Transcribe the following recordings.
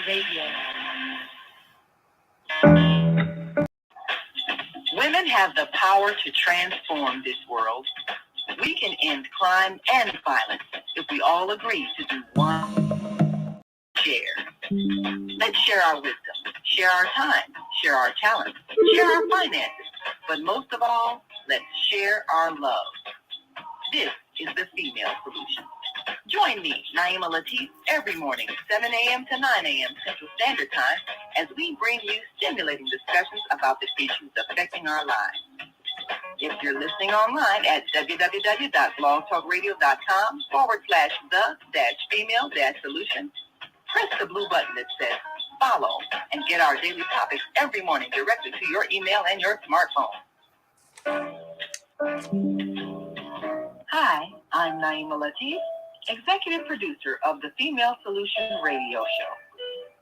Radio. Women have the power to transform this world. We can end crime and violence if we all agree to do one share. Let's share our wisdom, share our time, share our talents, share our finances, but most of all, let's share our love. This is the Female Solution. Join me, Naima Latif, every morning, 7 a.m. to 9 a.m. Central Standard Time, as we bring you stimulating discussions about the issues affecting our lives. If you're listening online at www.blogtalkradio.com/the-female-solution, press the blue button that says follow and get our daily topics every morning directly to your email and your smartphone. Hi, I'm Naima Latif, executive producer of the Female Solution radio show.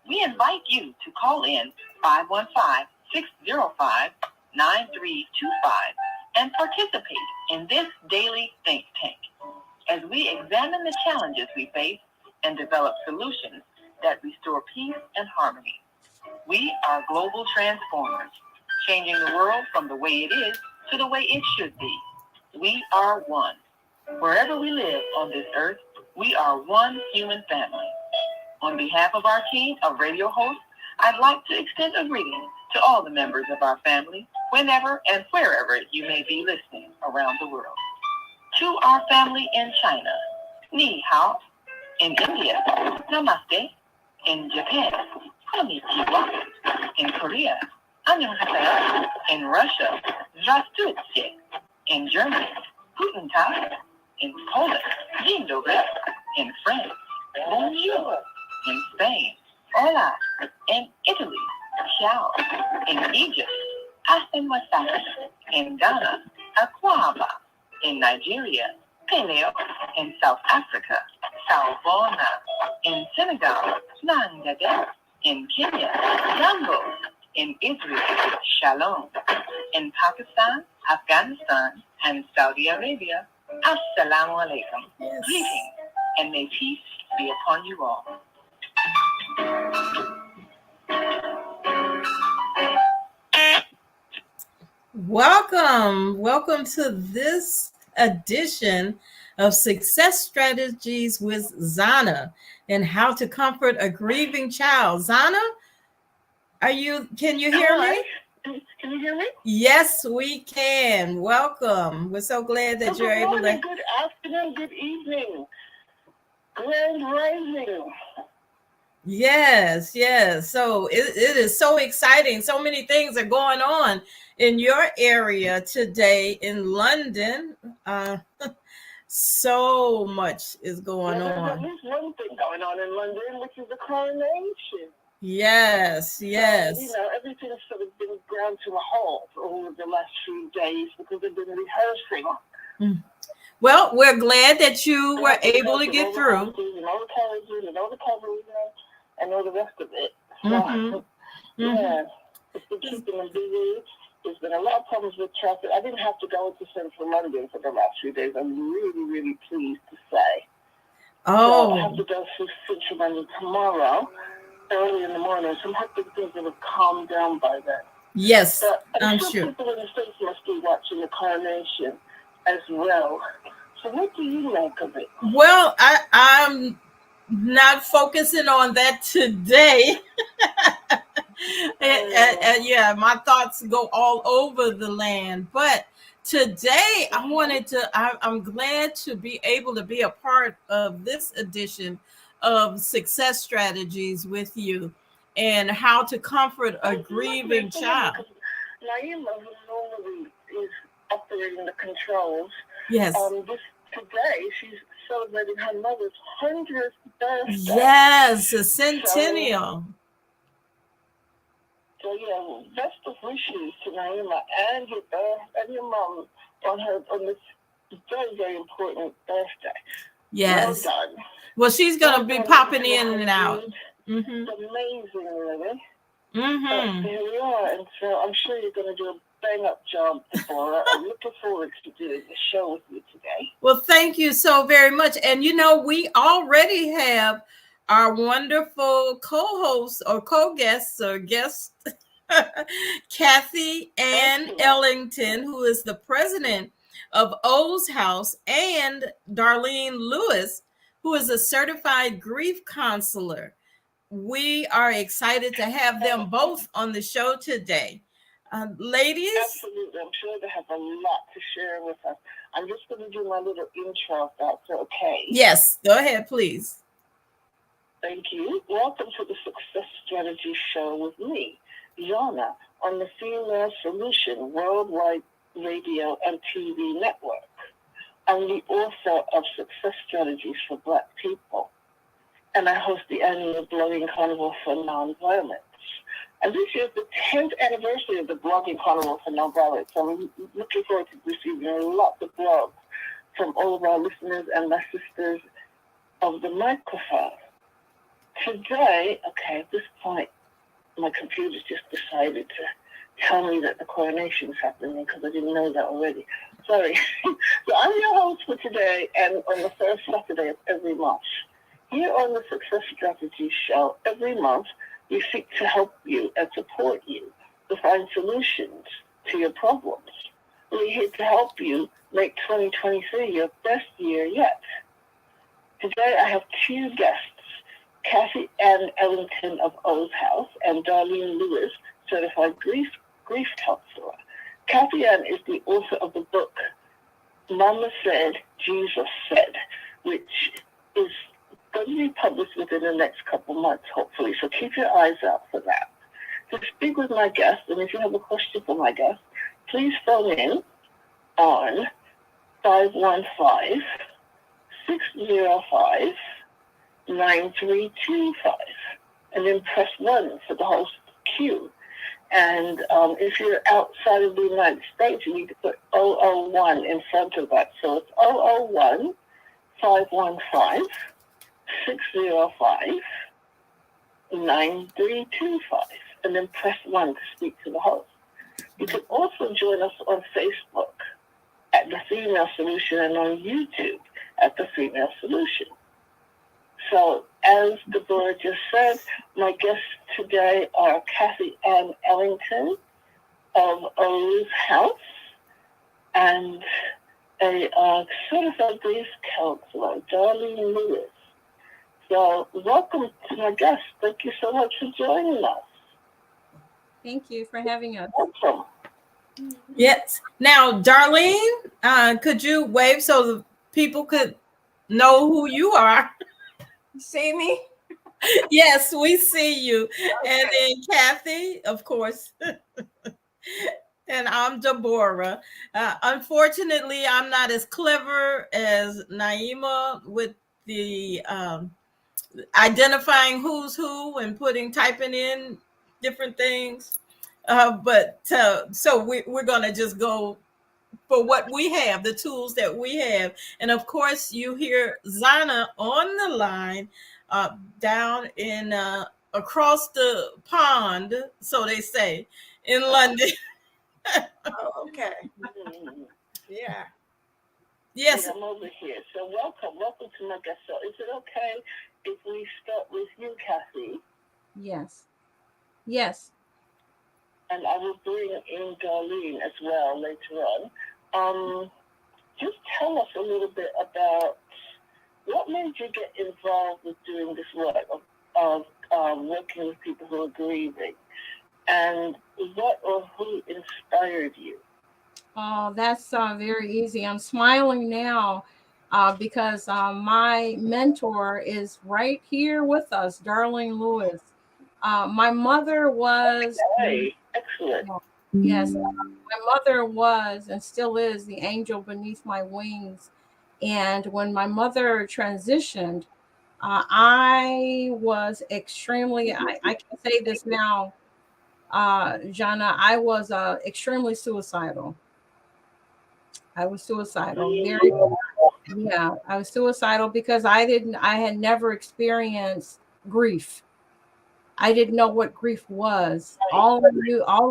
We invite you to call in 515-605-9325 and participate in this daily think tank as we examine the challenges we face and develop solutions that restore peace and harmony. We are global transformers, changing the world from the way it is to the way it should be. We are one. Wherever we live on this earth, we are one human family. On behalf of our team of radio hosts, I'd like to extend a greeting to all the members of our family, whenever and wherever you may be listening around the world. To our family in China, Ni Hao. In India, Namaste. In Japan, Konnichiwa. In Korea, Annyeonghaseyo. In Russia, Здравствуйте. In Germany, Guten Tag. In Poland, Dzień dobry. In France, Bonjour. In Spain, Hola. In Italy, Ciao. In Egypt, Ahlan wa sahlan. In Ghana, Akwaba. In Nigeria, Peleo. In South Africa, Salvona. In Senegal, Nangade. In Kenya, Jambo. In Israel, Shalom. In Pakistan, Afghanistan, and Saudi Arabia, Assalamu alaikum. Yes. Greetings, and may peace be upon you all. Welcome to this edition of Success Strategies with Zhana and how to comfort a grieving child. Zhana, can you hear me? Can you hear me? Yes, we can. Welcome. We're so glad that you're able to. Good afternoon, good evening. Grand rising. Yes. So it is so exciting. So many things are going on in your area today in London. So much is going on. There's at least one thing going on in London, which is the coronation. Yes. Everything's sort of been ground to a halt over the last few days because they've been rehearsing. Well, we're glad that you were able to get through. And all the carriages and all the cavalry and all the rest of it. Yeah, it's been keeping them busy. There's been a lot of problems with traffic. I didn't have to go into central London for the last few days. I'm really, really pleased to say. Oh. So I have to go through central London tomorrow, early in the morning. So I'm hoping things will have calmed down by then. Yes, but I'm sure. People in the States must be watching the coronation as well. So what do you make of it? Well, I'm not focusing on that today. and my thoughts go all over the land. But today I'm glad to be able to be a part of this edition of Success Strategies with you and how to comfort a grieving child. Naima, who normally is operating the controls. Yes. Today she's celebrating her mother's 100th birthday. Yes, a centennial. So best of wishes to Naima and your mom on this very, very important birthday. Yes. Well done. Well, she's going to be popping in and out. It's amazing, really. Mm-hmm. But here we are, and so I'm sure you're going to do a bang-up job, Deborah. I'm looking forward to doing the show with you today. Well, thank you so very much. And, we already have our wonderful co-host or co-guest or guest, Cathy Ann Ellington, who is the president of O's House, and Darlene Lewis, who is a certified grief counselor. We are excited to have them both on the show today. Ladies? Absolutely. I'm sure they have a lot to share with us. I'm just going to do my little intro, if that's okay. Yes, go ahead, please. Thank you. Welcome to the Success Strategy Show with me, Zhana, on the Female Solution Worldwide Radio and TV Network. I'm the author of Success Strategies for Black People, and I host the annual Blogging Carnival for Nonviolence. And this year is the 10th anniversary of the Blogging Carnival for Nonviolence. So I'm looking forward to receiving lots of blogs from all of our listeners and my sisters of the microphone. Today, okay, at this point, my computer just decided to tell me that the coronation is happening because I didn't know that already. Sorry. So I'm your host for today and on the first Saturday of every month. Here on the Success Strategy Show, every month, we seek to help you and support you to find solutions to your problems. We're here to help you make 2023 your best year yet. Today, I have two guests, Cathy Ann Ellington of O's House and Darlene Lewis, certified grief counselor. Cathy Ann is the author of the book Mama Said, Jesus Said, which is going to be published within the next couple months, hopefully. So keep your eyes out for that. To speak with my guest, and if you have a question for my guest, please phone in on 515-605-9325 and then press 1 for the host queue. And if you're outside of the United States, you need to put 001 in front of that. So it's 001-515-605-9325. And then press 1 to speak to the host. You can also join us on Facebook at The Female Solution and on YouTube at The Female Solution. So, as Deborah just said, my guests today are Cathy Ann Ellington of O's House and a certified grief counselor, Darlene Lewis. So, welcome to my guests. Thank you so much for joining us. Thank you for having us. Welcome. Yes. Now, Darlene, could you wave so the people could know who you are? See me? Yes, we see you. Okay. And then Cathy, of course. And I'm Deborah. Unfortunately, I'm not as clever as Naima with the identifying who's who and typing in different things. But so we're going to just go for what we have, the tools that we have. And of course, you hear Zhana on the line down in across the pond, so they say, in London. Oh, okay. Yeah. Yes. I'm over here. So welcome to my guest. So is it okay if we start with you, Cathy? Yes. Yes. And I will bring in Darlene as well later on. Just tell us a little bit about what made you get involved with doing this work of working with people who are grieving, and what or who inspired you? Oh, that's very easy. I'm smiling now because my mentor is right here with us, Darlene Lewis. My mother was... Okay. Excellent. Yes, my mother was and still is the angel beneath my wings. And when my mother transitioned, I was extremely, I can say this now, Zhana, I was extremely suicidal. I was suicidal. I was suicidal because I had never experienced grief. I didn't know what grief was. All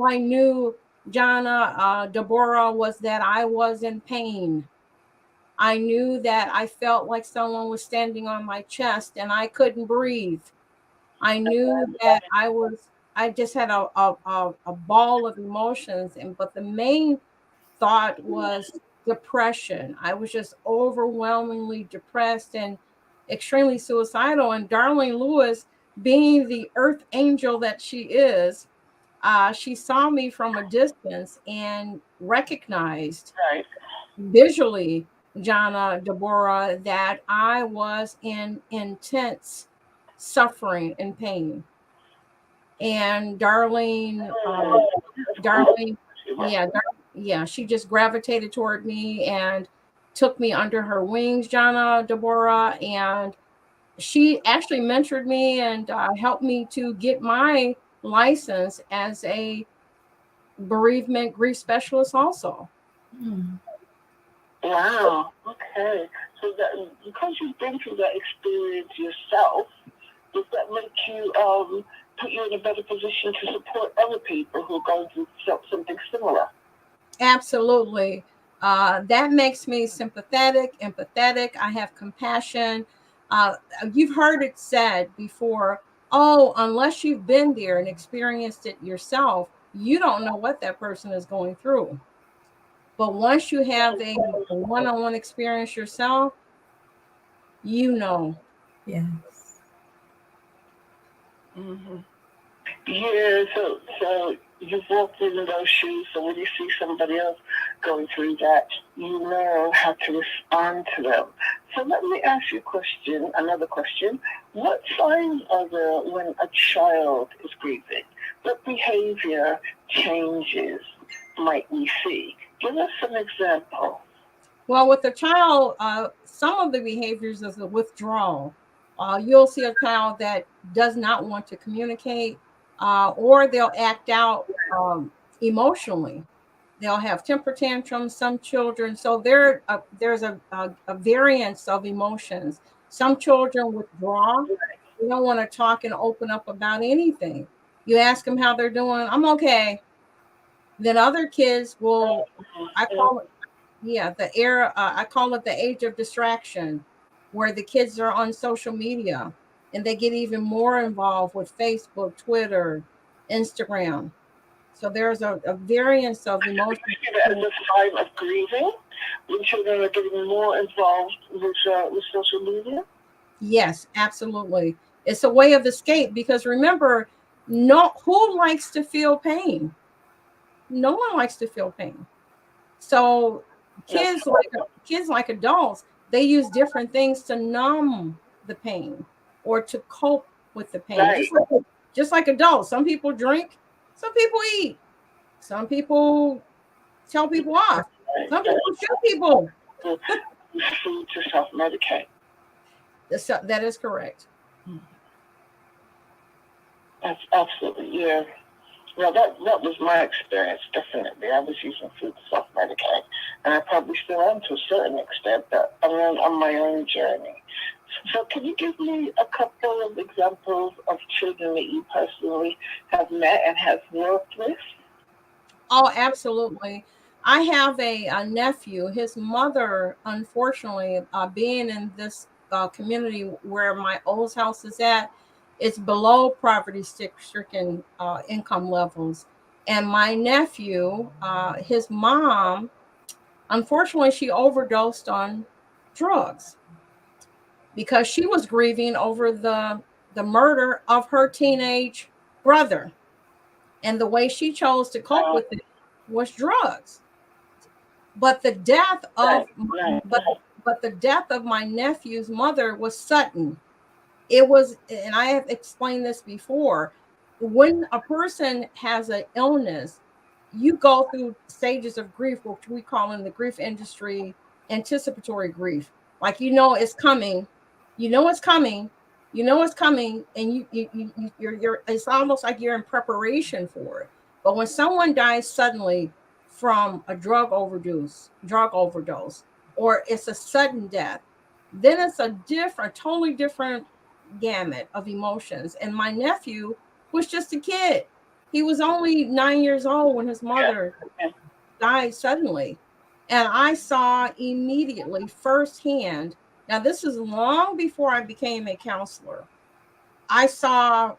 I knew, Zhana, Deborah, was that I was in pain. I knew that I felt like someone was standing on my chest and I couldn't breathe. I knew that I just had a ball of emotions. But the main thought was depression. I was just overwhelmingly depressed and extremely suicidal. And Darlene Lewis, being the earth angel that she is, she saw me from a distance and recognized visually, Zhana, Deborah, that I was in intense suffering and pain. And Darlene, yeah, yeah, she just gravitated toward me and took me under her wings, Jana, Deborah, and she actually mentored me and helped me to get my license as a bereavement grief specialist also. Wow. Okay. So that because you've been through that experience yourself, does that make you put you in a better position to support other people who are going through something similar? Absolutely. That makes me sympathetic, empathetic. I have compassion. You've heard it said before, oh, unless you've been there and experienced it yourself, you don't know what that person is going through. But once you have a one-on-one experience yourself, you know. Yes. Mm-hmm. Yeah, so you've walked in those shoes, so when you see somebody else going through that, you know how to respond to them. So let me ask you another question. What signs are there when a child is grieving? What behavior changes might we see? Give us an example. Well, with the child, some of the behaviors is a withdrawal. You'll see a child that does not want to communicate, or they'll act out emotionally. They'll have temper tantrums. Some children, so there's a variance of emotions. Some children withdraw. They don't want to talk and open up about anything. You ask them how they're doing. I'm okay. Then other kids will, I call it, yeah, the era, I call it the age of distraction, where the kids are on social media and they get even more involved with Facebook, Twitter, Instagram. So there's a variance of emotions. As a sign of grieving, when children are getting more involved with social media? Yes, absolutely. It's a way of escape because remember, who likes to feel pain? No one likes to feel pain. So kids like adults, they use different things to numb the pain or to cope with the pain. Right. Just like adults. Some people drink, some people eat, some people tell people off, some people shoot people. Food to self-medicate. That is correct. That's absolutely, yeah. Well, that was my experience, definitely. I was using food to self-medicate, and I probably still am to a certain extent, but I'm on my own journey. So can you give me a couple of examples of children that you personally have met and have worked with? Oh, absolutely. I have a nephew. His mother, unfortunately, being in this community where my old house is at, it's below poverty-stricken income levels. And my nephew, his mom, unfortunately, she overdosed on drugs because she was grieving over the murder of her teenage brother. And the way she chose to cope with it was drugs. But the death of but the death of my nephew's mother was sudden. It was, and I have explained this before, when a person has an illness, you go through stages of grief, which we call in the grief industry anticipatory grief. Like it's coming, it's coming, it's coming, and you're it's almost like you're in preparation for it. But when someone dies suddenly from a drug overdose, or it's a sudden death, then it's totally different gamut of emotions. And my nephew was just a kid. He was only 9 years old when his mother died suddenly. And I saw immediately firsthand. Now, this is long before I became a counselor. I saw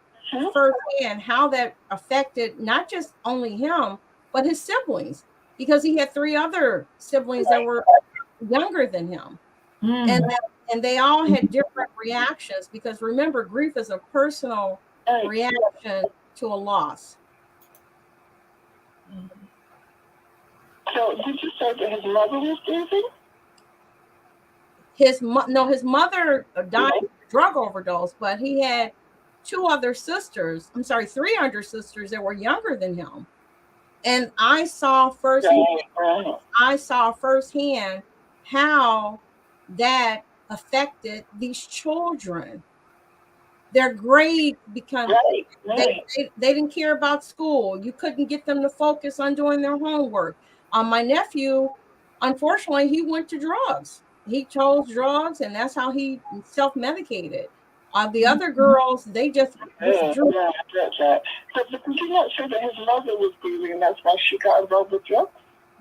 firsthand how that affected not just only him, but his siblings, because he had 3 other siblings that were younger than him. And they all had different reactions, because remember, grief is a personal reaction to a loss. So did you say that his mother was grieving? His mother died of a drug overdose, but he had 2 other sisters. I'm sorry, 3 other sisters that were younger than him. And I saw firsthand how that affected these children. Their grade become they didn't care about school. You couldn't get them to focus on doing their homework. My nephew, unfortunately, he went to drugs. He chose drugs, and that's how he self-medicated. The other girls, they just withdrew. So, but did you not say that his mother was grieving, and that's why she got involved with drugs?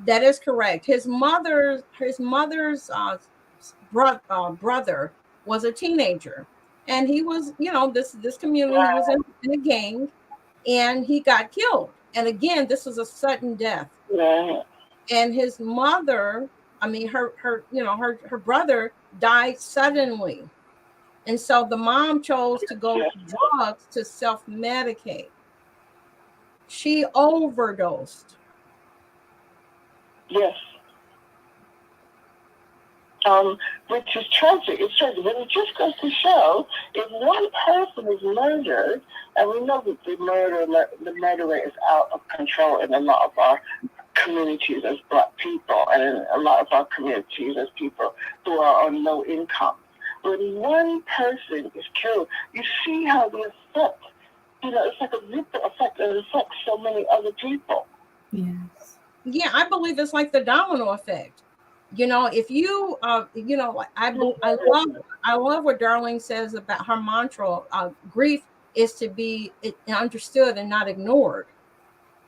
That is correct. His mother's brother was a teenager, and he was, this community, he was in a gang, and he got killed. And again, this was a sudden death. And his mother, her brother died suddenly. And so the mom chose to go to drugs to self-medicate. She overdosed. Yes. Which is tragic. It's tragic. But it just goes to show, if one person is murdered, and we know that the murder is out of control in a lot of our communities as Black people, and in a lot of our communities as people who are on low income. When one person is killed, you see how the effect, it's like a ripple effect that affects so many other people. Yes. Yeah, I believe it's like the domino effect. If you, I love what Darlene says about her mantra. Grief is to be understood and not ignored.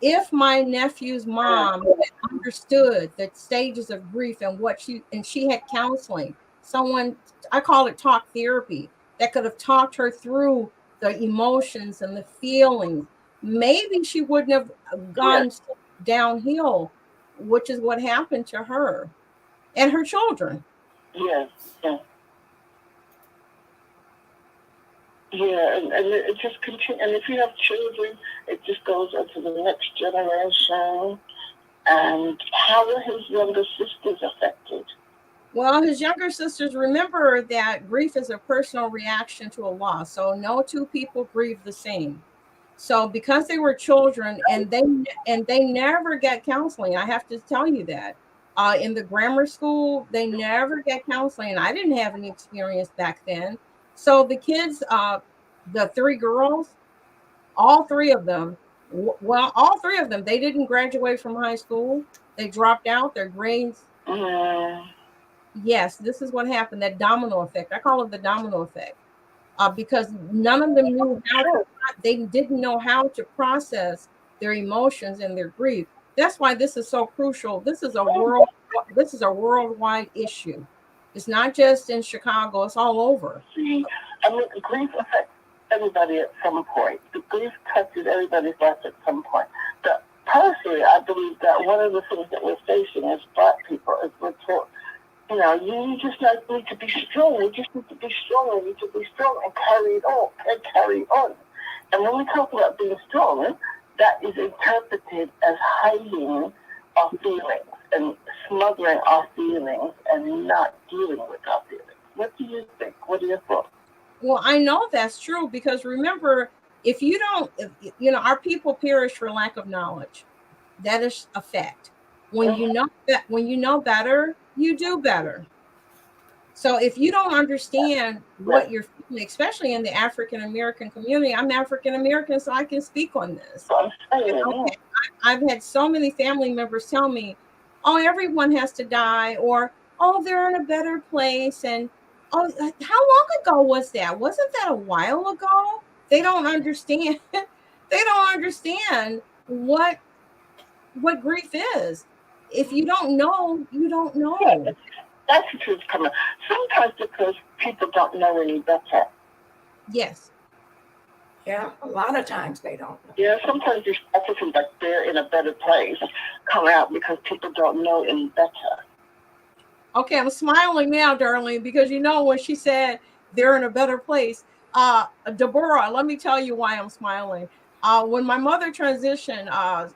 If my nephew's mom had understood the stages of grief and she had counseling, someone, I call it talk therapy, that could have talked her through the emotions and the feelings, maybe she wouldn't have gone downhill, which is what happened to her and her children. Yes. Yeah, and it just continues. And if you have children, it just goes on to the next generation. And how were his younger sisters affected? Well, his younger sisters, remember that grief is a personal reaction to a loss. So no 2 people grieve the same. So because they were children and they never got counseling, I have to tell you that. In the grammar school, they never got counseling. I didn't have any experience back then. So the kids, the 3 girls, all 3 of them, they didn't graduate from high school. They dropped out, their grades. Yes, this is what happened, that domino effect. I call it the domino effect. Because none of them knew they didn't know how to process their emotions and their grief. That's why this is so crucial. This is a worldwide issue. It's not just in Chicago, it's all over. See, grief affects everybody at some point. The grief touches everybody's life at some point. But personally, I believe that one of the things that we're facing as Black people is we're taught, you just need to be strong. You just need to be strong. You need to be strong and carry on. And when we talk about being strong, that is interpreted as hiding our feelings and smothering our feelings and not dealing with our feelings. What do you think? What are your thoughts? Well, I know that's true, because remember, if you don't, our people perish for lack of knowledge. That is a fact. When you know better, you do better. So if you don't understand what you're feeling, especially in the African American community, I'm African American, so I can speak on this. I've had so many family members tell me, "Oh, everyone has to die," or "Oh, they're in a better place," and "Oh, how long ago was that? Wasn't that a while ago?" They don't understand. They don't understand what grief is. if you don't know, you don't know. Yeah, that's the truth coming. Sometimes because people don't know any better. Yes. Yeah, a lot of times they don't know. Yeah, sometimes these practices like they're in a better place come out because people don't know any better. Okay, I'm smiling now, Darlene, because you know when she said they're in a better place. Deborah, let me tell you why I'm smiling. When my mother transitioned,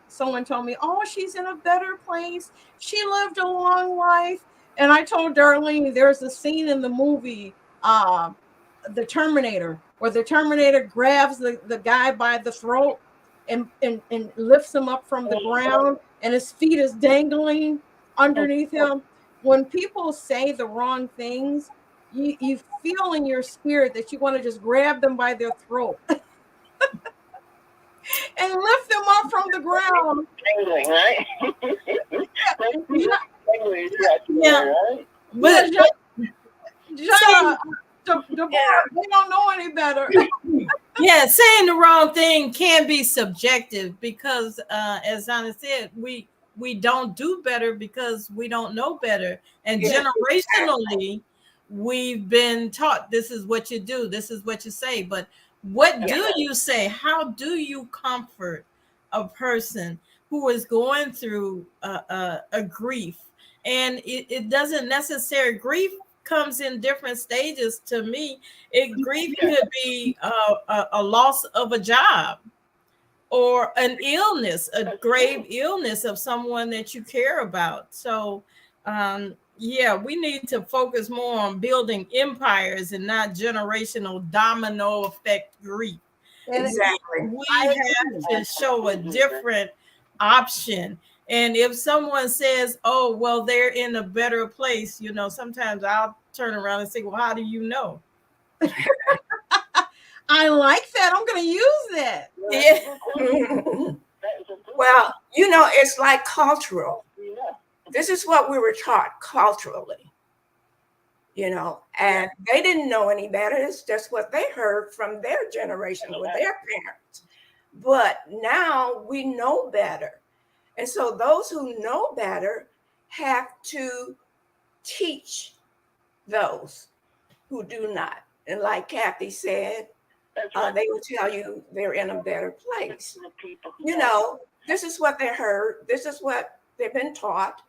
someone told me, "Oh, she's in a better place. She lived a long life." And I told Darlene, there's a scene in the movie, The Terminator, where the Terminator grabs the guy by the throat and lifts him up from the ground, and his feet is dangling underneath him. When people say the wrong things, you feel in your spirit that you want to just grab them by their throat and lift them up from the ground. Dangling, right? Yeah. Right? But Zhana, Deborah, they don't know any better. yeah, saying the wrong thing can be subjective because, as Zhana said, we don't do better because we don't know better, and generationally, we've been taught this is what you do, this is what you say. But what do you say? How do you comfort a person who is going through a grief? And it doesn't necessarily grief comes in different stages. To me, grief could be a loss of a job or an illness, a grave illness of someone that you care about. So yeah, we need to focus more on building empires and not generational domino effect grief. Exactly. We have to show a different option. And if someone says, "Oh, well, they're in a better place," sometimes I'll turn around and say, "Well, how do you know?" I like that. I'm going to use that. Yeah. Well, it's like cultural. This is what we were taught culturally, and they didn't know any better. It's just what they heard from their generation or their parents. But now we know better. And so those who know better have to teach those who do not. And like Cathy said, they will tell you they're in a better place. This is what they heard. This is what they've been taught.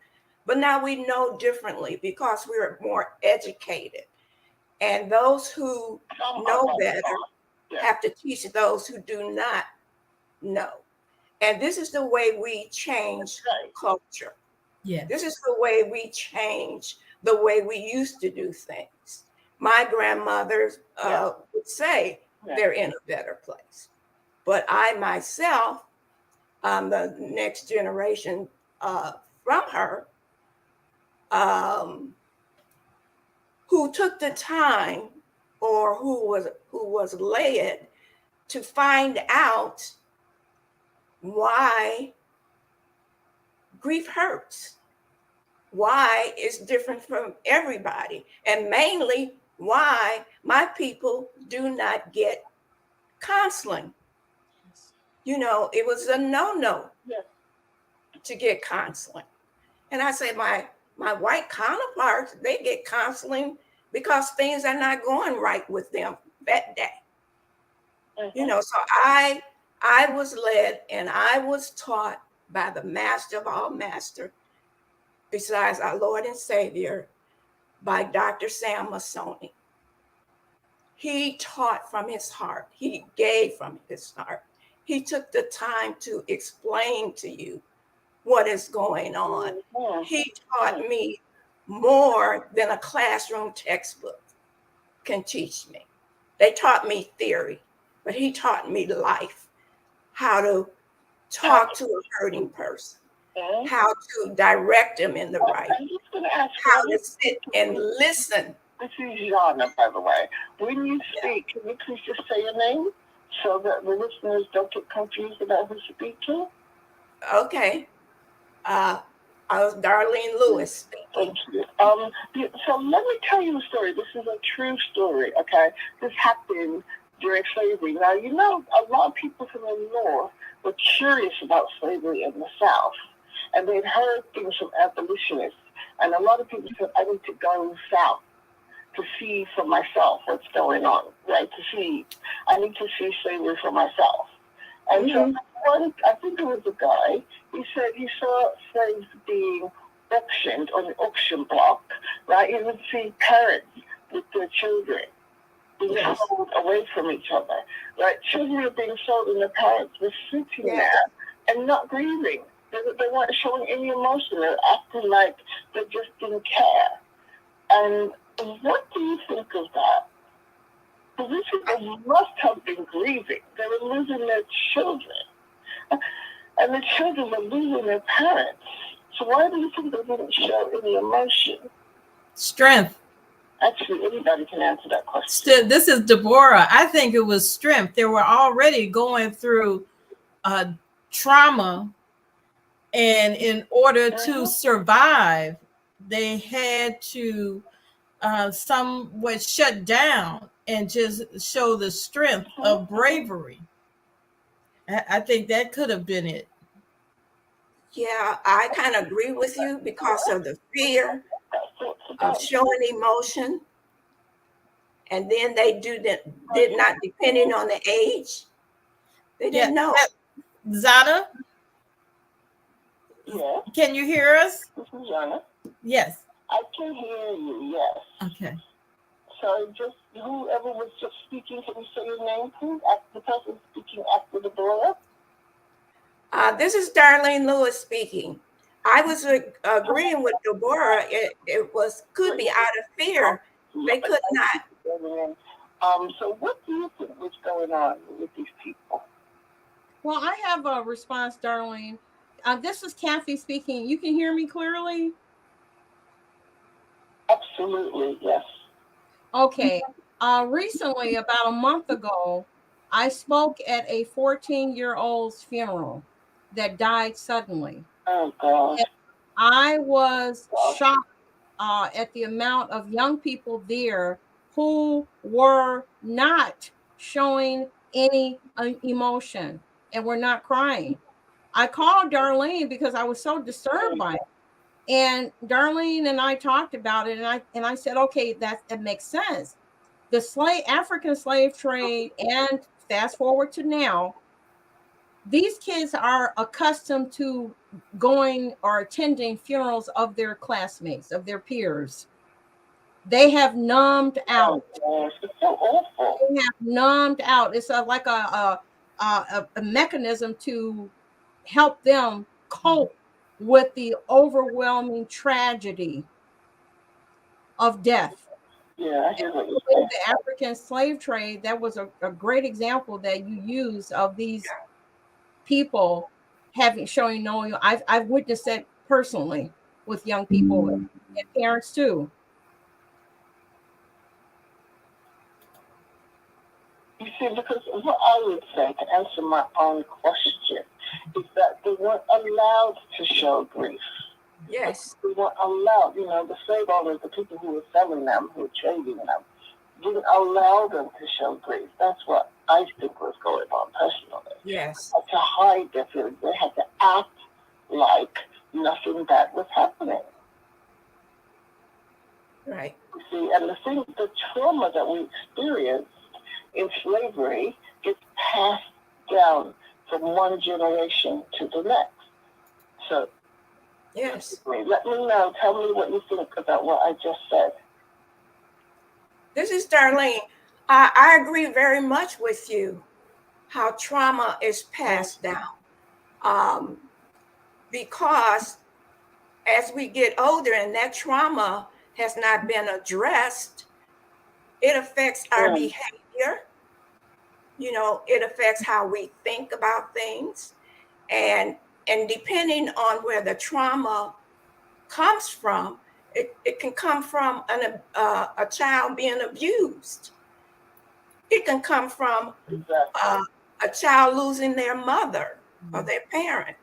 But now we know differently because we're more educated. And those who know better have to teach those who do not know. And this is the way we change culture. Yeah. This is the way we change the way we used to do things. My grandmothers would say they're in a better place. But I myself, the next generation from her, who took the time or who was led to find out why grief hurts, why it's different from everybody, and mainly why my people do not get counseling. It was a no-no to get counseling. And I say my white counterparts, they get counseling because things are not going right with them that day. So I was led and I was taught by the master of all master, besides our Lord and Savior, by Dr. Sam Masoni. He taught from his heart. He gave from his heart. He took the time to explain to you what is going on. He taught me more than a classroom textbook can teach me. They taught me theory, but he taught me life, how to talk to a hurting person, how to direct them in the right, how to sit and listen. This is Zhana, by the way. When you speak, can you please just say your name so that the listeners don't get confused about who you speak to? Okay. I was Darlene Lewis. Thank you. So let me tell you a story. This is a true story, okay? This happened during slavery. Now, a lot of people from the North were curious about slavery in the South. and they'd heard things from abolitionists. And a lot of people said, I need to go south to see for myself what's going on, right? I need to see slavery for myself. And so I think it was a guy, he said he saw slaves being auctioned on the auction block, right? You would see parents with their children being sold away from each other, right? Children were being sold and the parents were sitting there and not grieving. They weren't showing any emotion. They were acting like they just didn't care. And what do you think of that? Because these people must have been grieving. They were losing their children. And the children were losing their parents. So why do you think they didn't show any emotion? Strength. Actually, anybody can answer that question. This is Deborah. I think it was strength. They were already going through trauma, and in order to survive, they had to somewhat shut down and just show the strength of bravery. I think that could have been it. Yeah, I kind of agree with you because of the fear of showing emotion. And then they did not, depending on the age, they didn't know. Zhana? Yes. Can you hear us? This is Zhana. Yes. I can hear you, yes. Okay. So just whoever was just speaking, can you say your name, please? The person speaking after Deborah. This is Darlene Lewis speaking. I was agreeing with Deborah. It could be out of fear. They could not. So what do you think was going on with these people? Well, I have a response, Darlene. This is Cathy speaking. You can hear me clearly? Absolutely, yes. Okay. Recently, about a month ago, I spoke at a 14-year-old's funeral that died suddenly. Oh, God. And I was shocked at the amount of young people there who were not showing any emotion and were not crying. I called Darlene because I was so disturbed by it. And Darlene and I talked about it, and I said, okay, that makes sense. The African slave trade, and fast forward to now, these kids are accustomed to going or attending funerals of their classmates, of their peers. They have numbed out. It's so awful. They have numbed out. It's like a mechanism to help them cope with the overwhelming tragedy of death. Yeah, I hear what you're saying. The African slave trade, that was a great example that you use of these people showing no. I've witnessed that personally with young people and parents too. You see, because what I would say to answer my own question is that they weren't allowed to show grief. Yes. They weren't allowed, the slave owners, the people who were selling them, who were trading them, didn't allow them to show grief. That's what I think was going on personally. Yes. They had to hide their feelings. They had to act like nothing bad was happening. Right. You see, and the trauma that we experienced in slavery gets passed down from one generation to the next. So, yes. Let me know. Tell me what you think about what I just said. This is Darlene. I agree very much with you how trauma is passed down. Because as we get older and that trauma has not been addressed, it affects our behavior. It affects how we think about things. And depending on where the trauma comes from, it can come from a child being abused. It can come from a child losing their mother or their parent.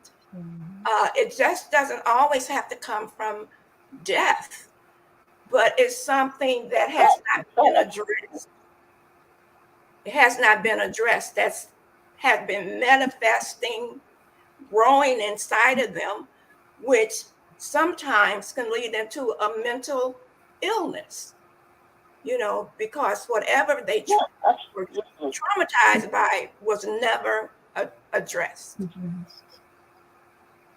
It just doesn't always have to come from death, but it's something that has not been addressed. It has not been addressed. Has been manifesting, growing inside of them which sometimes can lead them to a mental illness, because whatever they were traumatized by was never addressed.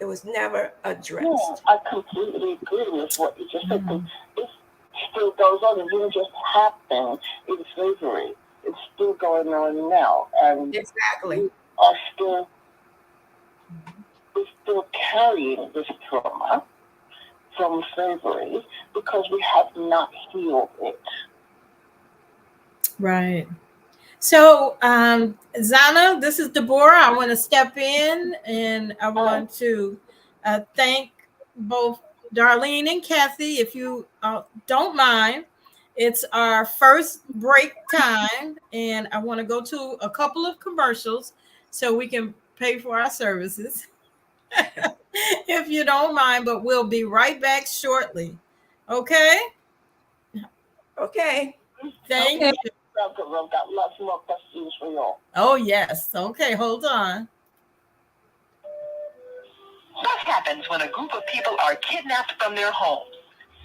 It was never addressed. Yeah, I completely agree with what you just said. It still goes on. It didn't just happen in slavery. It's still going on now. And exactly. We're still carrying this trauma from slavery because we have not healed it. Right. So, Zhana, this is Deborah. I want to step in and I want to thank both Darlene and Cathy, if you don't mind. It's our first break time, and I want to go to a couple of commercials so we can pay for our services, if you don't mind, but we'll be right back shortly. Okay? Okay. Thank you. I've got lots more questions for y'all. Oh, yes. Okay, hold on. What happens when a group of people are kidnapped from their homes,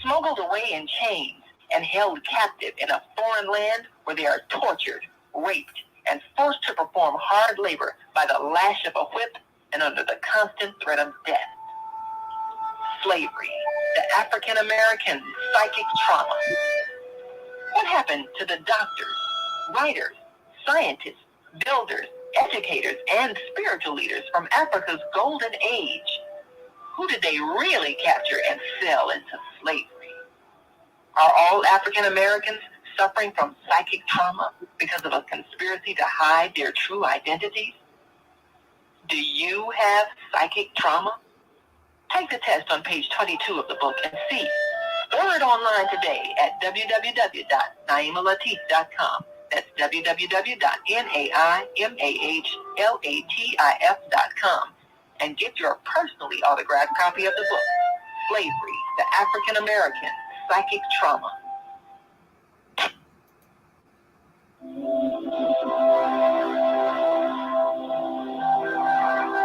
smuggled away in chains, and held captive in a foreign land where they are tortured, raped, and forced to perform hard labor by the lash of a whip and under the constant threat of death? Slavery, the African American psychic trauma. What happened to the doctors, writers, scientists, builders, educators, and spiritual leaders from Africa's golden age? Who did they really capture and sell into slavery? Are all African Americans suffering from psychic trauma because of a conspiracy to hide their true identities? Do you have psychic trauma? Take the test on page 22 of the book and see. Order it online today at www.naimalatif.com. That's www.naimalatif.com. And get your personally autographed copy of the book, Slavery, the African American Psychic Trauma.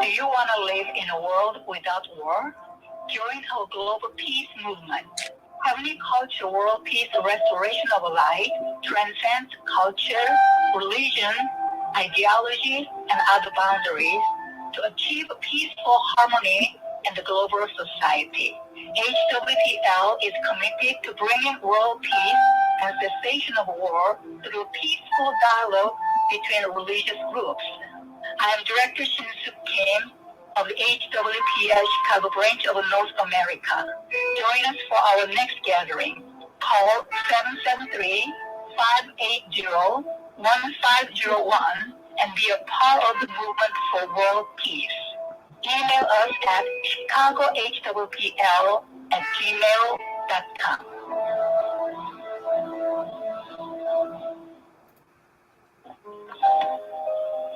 Do you want to live in a world without war? Join our global peace movement. Heavenly Culture World Peace Restoration of Light transcends culture, religion, ideology, and other boundaries to achieve peaceful harmony in the global society. HWPL is committed to bringing world peace and cessation of war through peaceful dialogue between religious groups. I am Director Shin-Suk Kim of the HWPL Chicago branch of North America. Join us for our next gathering. Call 773-580-1501 and be a part of the movement for world peace. Email us at chicagohwpl@gmail.com.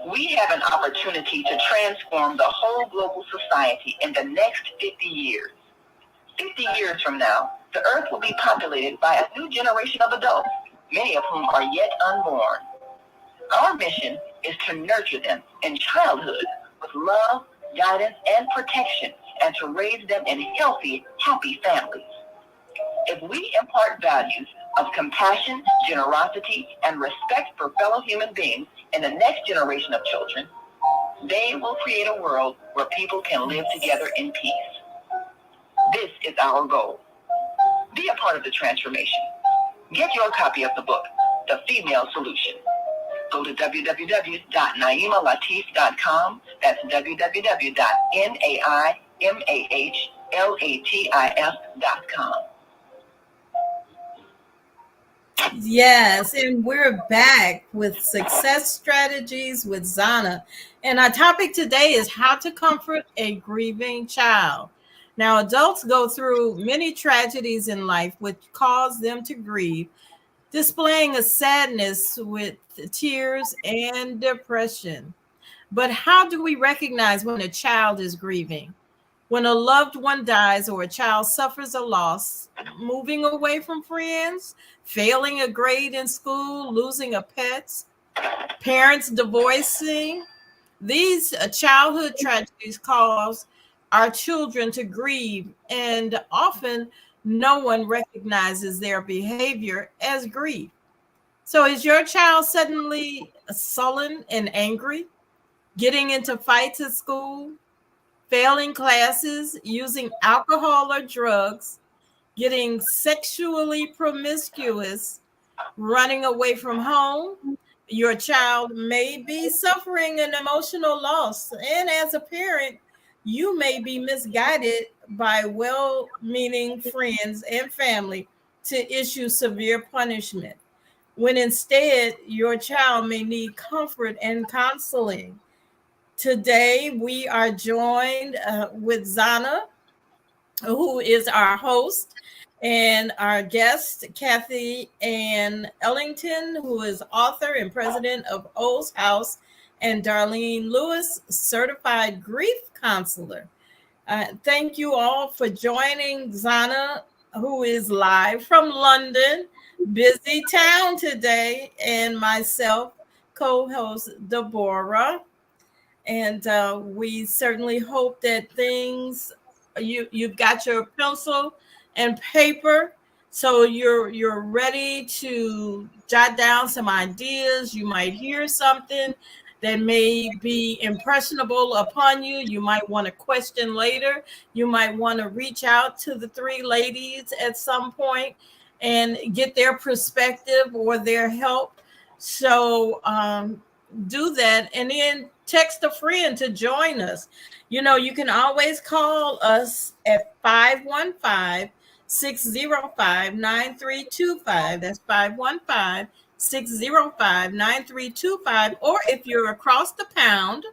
We have an opportunity to transform the whole global society in the next 50 years. 50 years from now, the earth will be populated by a new generation of adults, many of whom are yet unborn. Our mission is to nurture them in childhood with love, guidance, and protection, and to raise them in healthy, happy families. If we impart values of compassion, generosity, and respect for fellow human beings in the next generation of children, they will create a world where people can live together in peace. This is our goal. Be a part of the transformation. Get your copy of the book, The Female Solution. Go to www.naimalatif.com. That's www.naimalatif.com. Yes, and we're back with Success Strategies with Zhana. And our topic today is how to comfort a grieving child. Now, adults go through many tragedies in life which cause them to grieve, displaying a sadness with tears and depression. But how do we recognize when a child is grieving? When a loved one dies or a child suffers a loss, moving away from friends, failing a grade in school, losing a pet, parents divorcing, these childhood tragedies cause our children to grieve, and often no one recognizes their behavior as grief. So is your child suddenly sullen and angry, getting into fights at school, failing classes, using alcohol or drugs, getting sexually promiscuous, running away from home? Your child may be suffering an emotional loss, and as a parent, you may be misguided by well meaning friends and family to issue severe punishment, when instead your child may need comfort and counseling. Today, we are joined with Zhana, who is our host, and our guest, Cathy Ann Ellington, who is author and president of O's House, and Darlene Lewis, certified grief counselor. Thank you all for joining Zhana, who is live from London, busy town today, and myself, co-host Deborah. And we certainly hope that you've got your pencil and paper, so you're ready to jot down some ideas. You might hear something that may be impressionable upon you. You might want to question later. You might want to reach out to the three ladies at some point and get their perspective or their help. So do that, and then text a friend to join us. You know, you can always call us at 515-605-9325. That's 515-605-9325. Or if you're across the pond,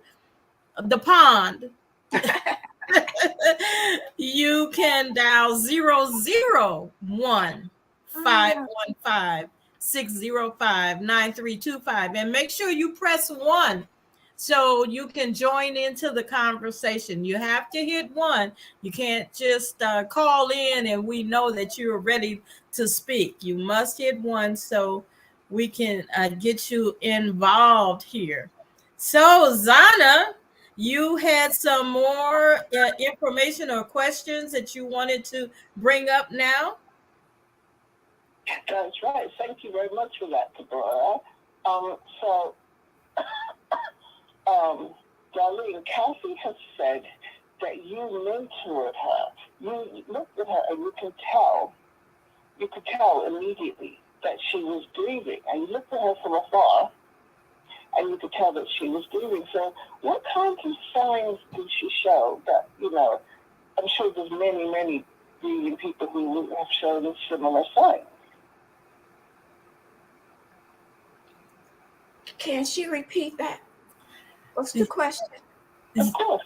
you can dial 001-515-605-9325, and make sure you press 1 so you can join into the conversation. You have to hit 1. You can't just call in and we know that you're ready to speak. You must hit 1 so we can get you involved here. So, Zhana, you had some more information or questions that you wanted to bring up now? That's right. Thank you very much for that, Deborah. Darlene, Cathy has said that you mentored her. You looked at her and you could tell immediately that she was grieving. And you looked at her from afar and you could tell that she was grieving. So what kinds of signs did she show that, I'm sure there's many, many grieving people who have shown similar signs. Can she repeat that? What's the question? Of course.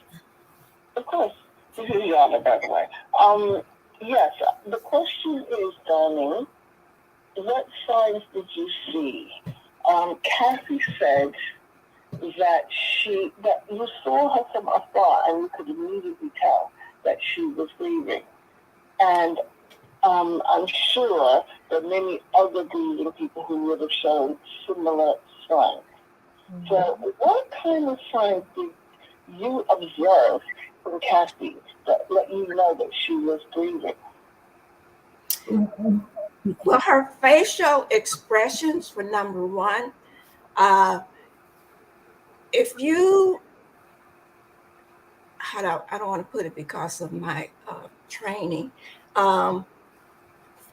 This is Zhana, by the way. Yes, the question is, Darlene, what signs did you see? Cathy said that you saw her from afar and you could immediately tell that she was grieving. And I'm sure there are many other grieving people who would have shown similar signs. Mm-hmm. So what kind of signs did you observe from Cathy that let you know that she was grieving? Well, her facial expressions were number one. If you, I don't want to put it because of my training.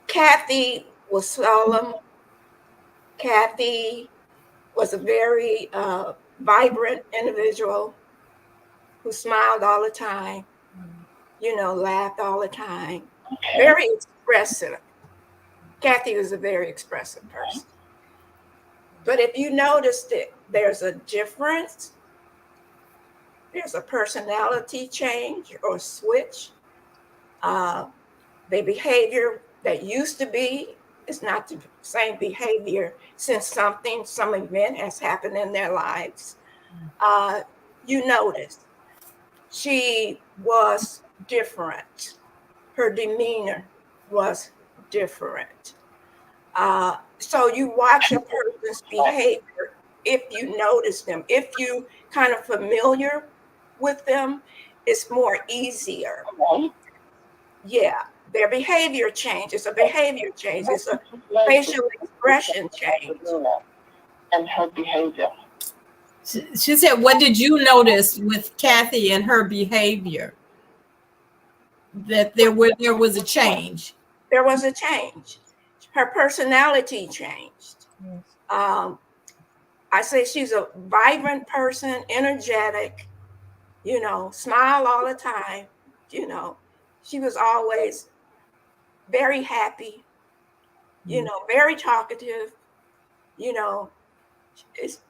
Cathy was solemn. Cathy was a very vibrant individual who smiled all the time, laughed all the time, very expressive. Cathy was a very expressive person. But if you noticed it, there's a difference. There's a personality change or switch. The behavior that used to be is not the same behavior since some event has happened in their lives. You notice she was different. Her demeanor was different. So you watch a person's behavior if you notice them, if you kind of familiar with them, it's more easier. Right. Yeah, their behavior changes. A behavior change. It's a facial expression change. And her behavior. She said, what did you notice with Cathy and her behavior? That there was a change. There was a change. Her personality changed. Yes. I say she's a vibrant person, energetic, smile all the time. She was always very happy, very talkative. It's,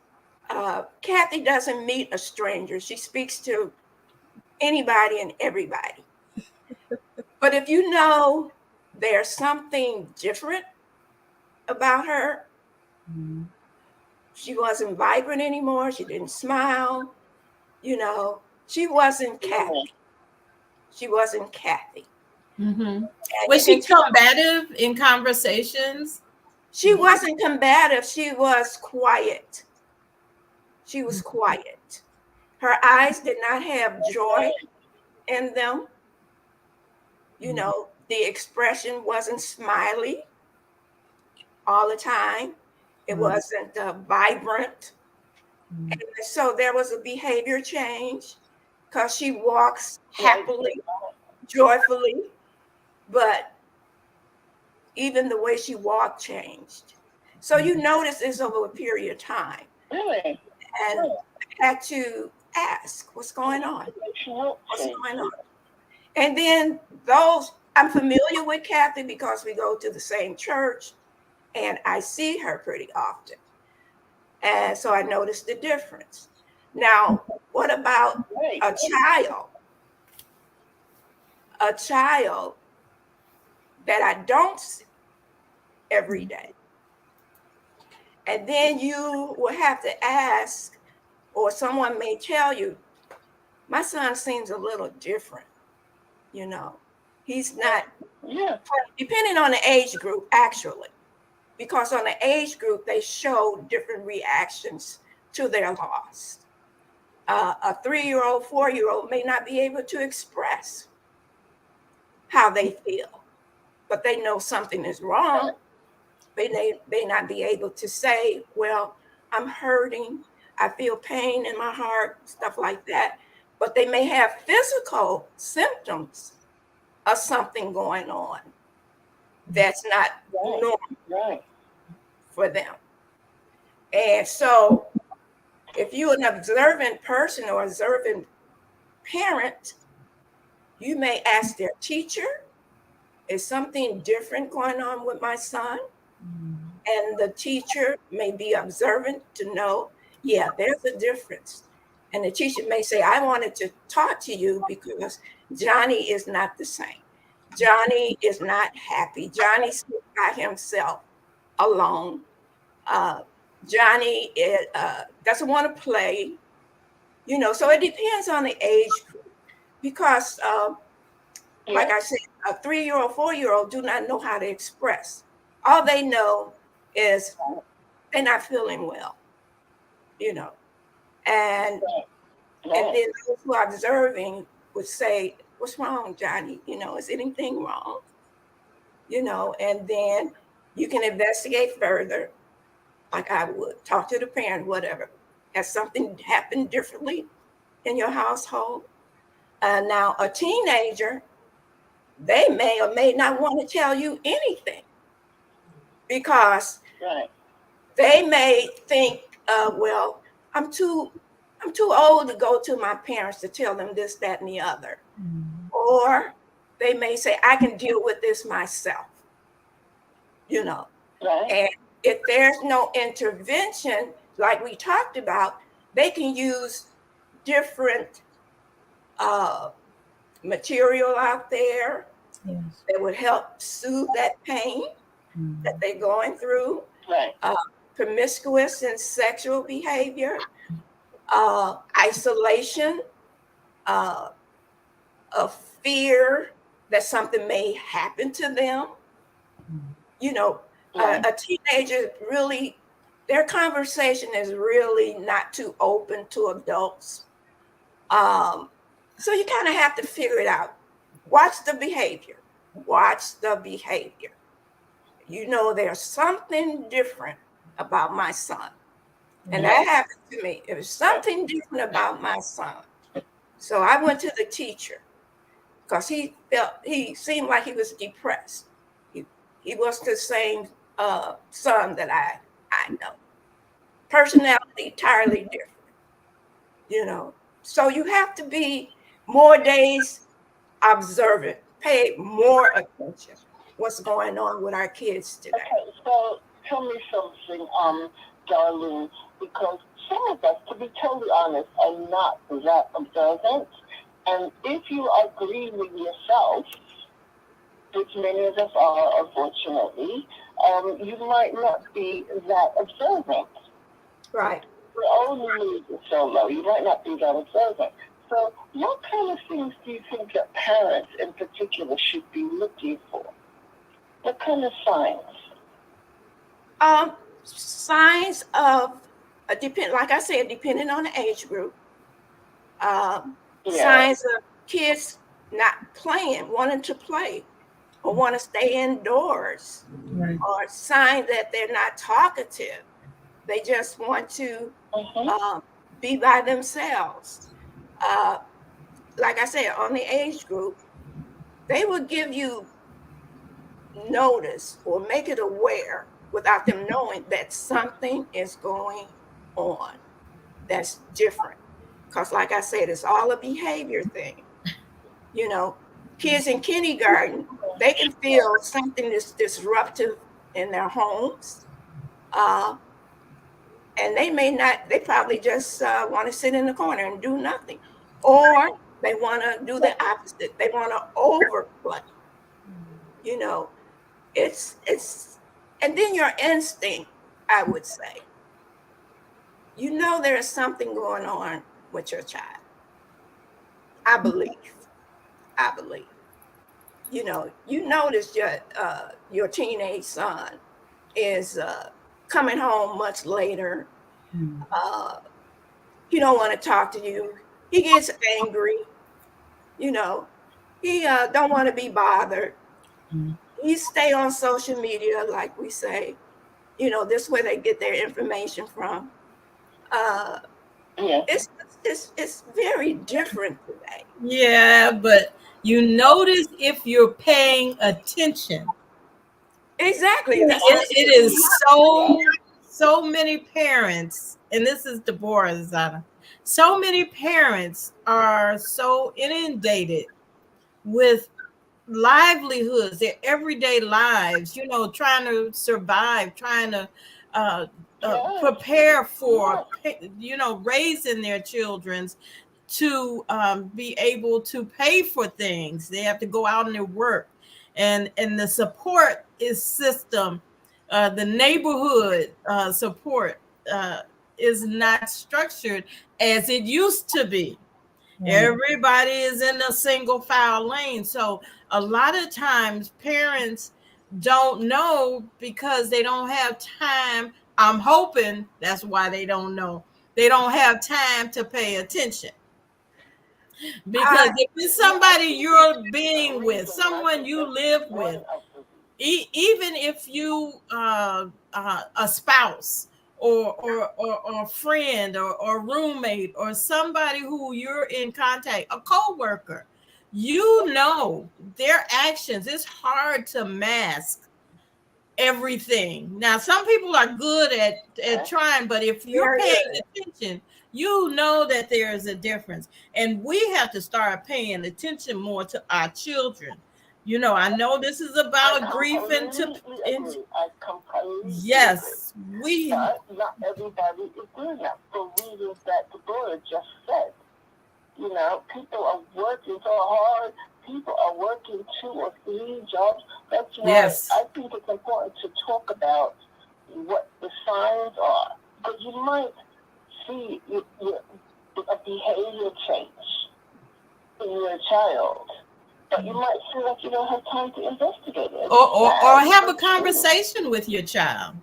Cathy doesn't meet a stranger. She speaks to anybody and everybody. But if you know there's something different about her, she wasn't vibrant anymore. She didn't smile. She wasn't Cathy. She wasn't Cathy. Mm-hmm. Was she combative in conversations? She wasn't combative. She was quiet. She was quiet. Her eyes did not have joy in them. The expression wasn't smiley all the time. It wasn't vibrant. And so there was a behavior change because she walks happily, joyfully, but even the way she walked changed. So you notice this over a period of time. Really? And I had to ask, what's going on? What's going on? And then I'm familiar with Cathy because we go to the same church and I see her pretty often. And so I noticed the difference. Now, what about a child? A child that I don't see every day. And then you will have to ask, or someone may tell you, my son seems a little different. He's not, depending on the age group, actually, because on the age group, they show different reactions to their loss. A 3-year-old, 4-year-old may not be able to express how they feel, but they know something is wrong. They may not be able to say, well, I'm hurting. I feel pain in my heart, stuff like that. But they may have physical symptoms of something going on that's not normal for them. And so if you're an observant person or observant parent, you may ask their teacher, is something different going on with my son? And the teacher may be observant to know, yeah, there's a difference. And the teacher may say, I wanted to talk to you because Johnny is not the same. Johnny is not happy. Johnny sits by himself alone. Johnny doesn't want to play, so it depends on the age group because like I said, a 3-year-old, 4-year-old do not know how to express. All they know is they're not feeling well, and then those who are observing would say, what's wrong, Johnny? Is anything wrong? And then you can investigate further, like I would, talk to the parent, whatever. Has something happened differently in your household? Now, a teenager, they may or may not want to tell you anything because they may think, well, I'm too old to go to my parents to tell them this, that, and the other. Or they may say, I can deal with this myself, And if there's no intervention, like we talked about, they can use different material out there that would help soothe that pain that they're going through. Promiscuous and sexual behavior, isolation, a fear that something may happen to them. A teenager really, their conversation is really not too open to adults. So you kind of have to figure it out. Watch the behavior. Watch the behavior. You know, there's something different about my son. And that happened to me. There was something different about my son. So I went to the teacher because he seemed like he was depressed. He was the same son that I know. Personality entirely different, you know. So you have to be more days observant, pay more attention what's going on with our kids today. Okay, so tell me something, Darlene, because some of us, to be totally honest, are not that observant. And if you are grieving yourself, which many of us are, unfortunately, you might not be that observant. Right. Your own mood is so low, you might not be that observant. So what kind of things do you think that parents in particular should be looking for? What kind of signs? Signs of, like I said, depending on the age group. Signs of kids not playing, wanting to play, or want to stay indoors, Right. or signs that they're not talkative. They just want to be by themselves. Like I said, on the age group, they will give you notice or make it aware without them knowing that something is going on that's different. Because like I said, it's all a behavior thing. You know, kids in kindergarten, they can feel something that's disruptive in their homes. And they probably just want to sit in the corner and do nothing. Or they want to do the opposite. They want to overplay. You know, it's, and then your instinct, I would say, you know, there is something going on with your child. I believe. You know, you notice your teenage son is coming home much later. He don't want to talk to you. He gets angry. You know, he don't want to be bothered. He stay on social media, like we say. You know, this is where they get their information from. It's very different today. Yeah, but you notice if you're paying attention. Exactly. It is so many parents, and this is Deborah, Zhana. So many parents are so inundated with livelihoods, their everyday lives, you know, trying to survive, trying to prepare for, you know, raising their children to be able to pay for things. They have to go out and work, and the support is system, the neighborhood support is not structured as it used to be. Everybody is in a single file lane. So a lot of times parents don't know because they don't have time. I'm hoping that's why they don't know. They don't have time to pay attention. Because if it's somebody you're being with, someone you live with, even if you a spouse or a friend or roommate or somebody who you're in contact, a co-worker, you know their actions. It's hard to mask everything. Now, some people are good at trying, but if you're paying attention, you know that there is a difference. And we have to start paying attention more to our children. You know, I know this is about grief and yes, not everybody is doing that for reasons that Deborah just said. You know, people are working so hard. People are working 2 or 3 jobs. That's why I think it's important to talk about what the signs are. Because you might see a behavior change in your child, but you might feel like you don't have time to investigate it. Or have a conversation with your child.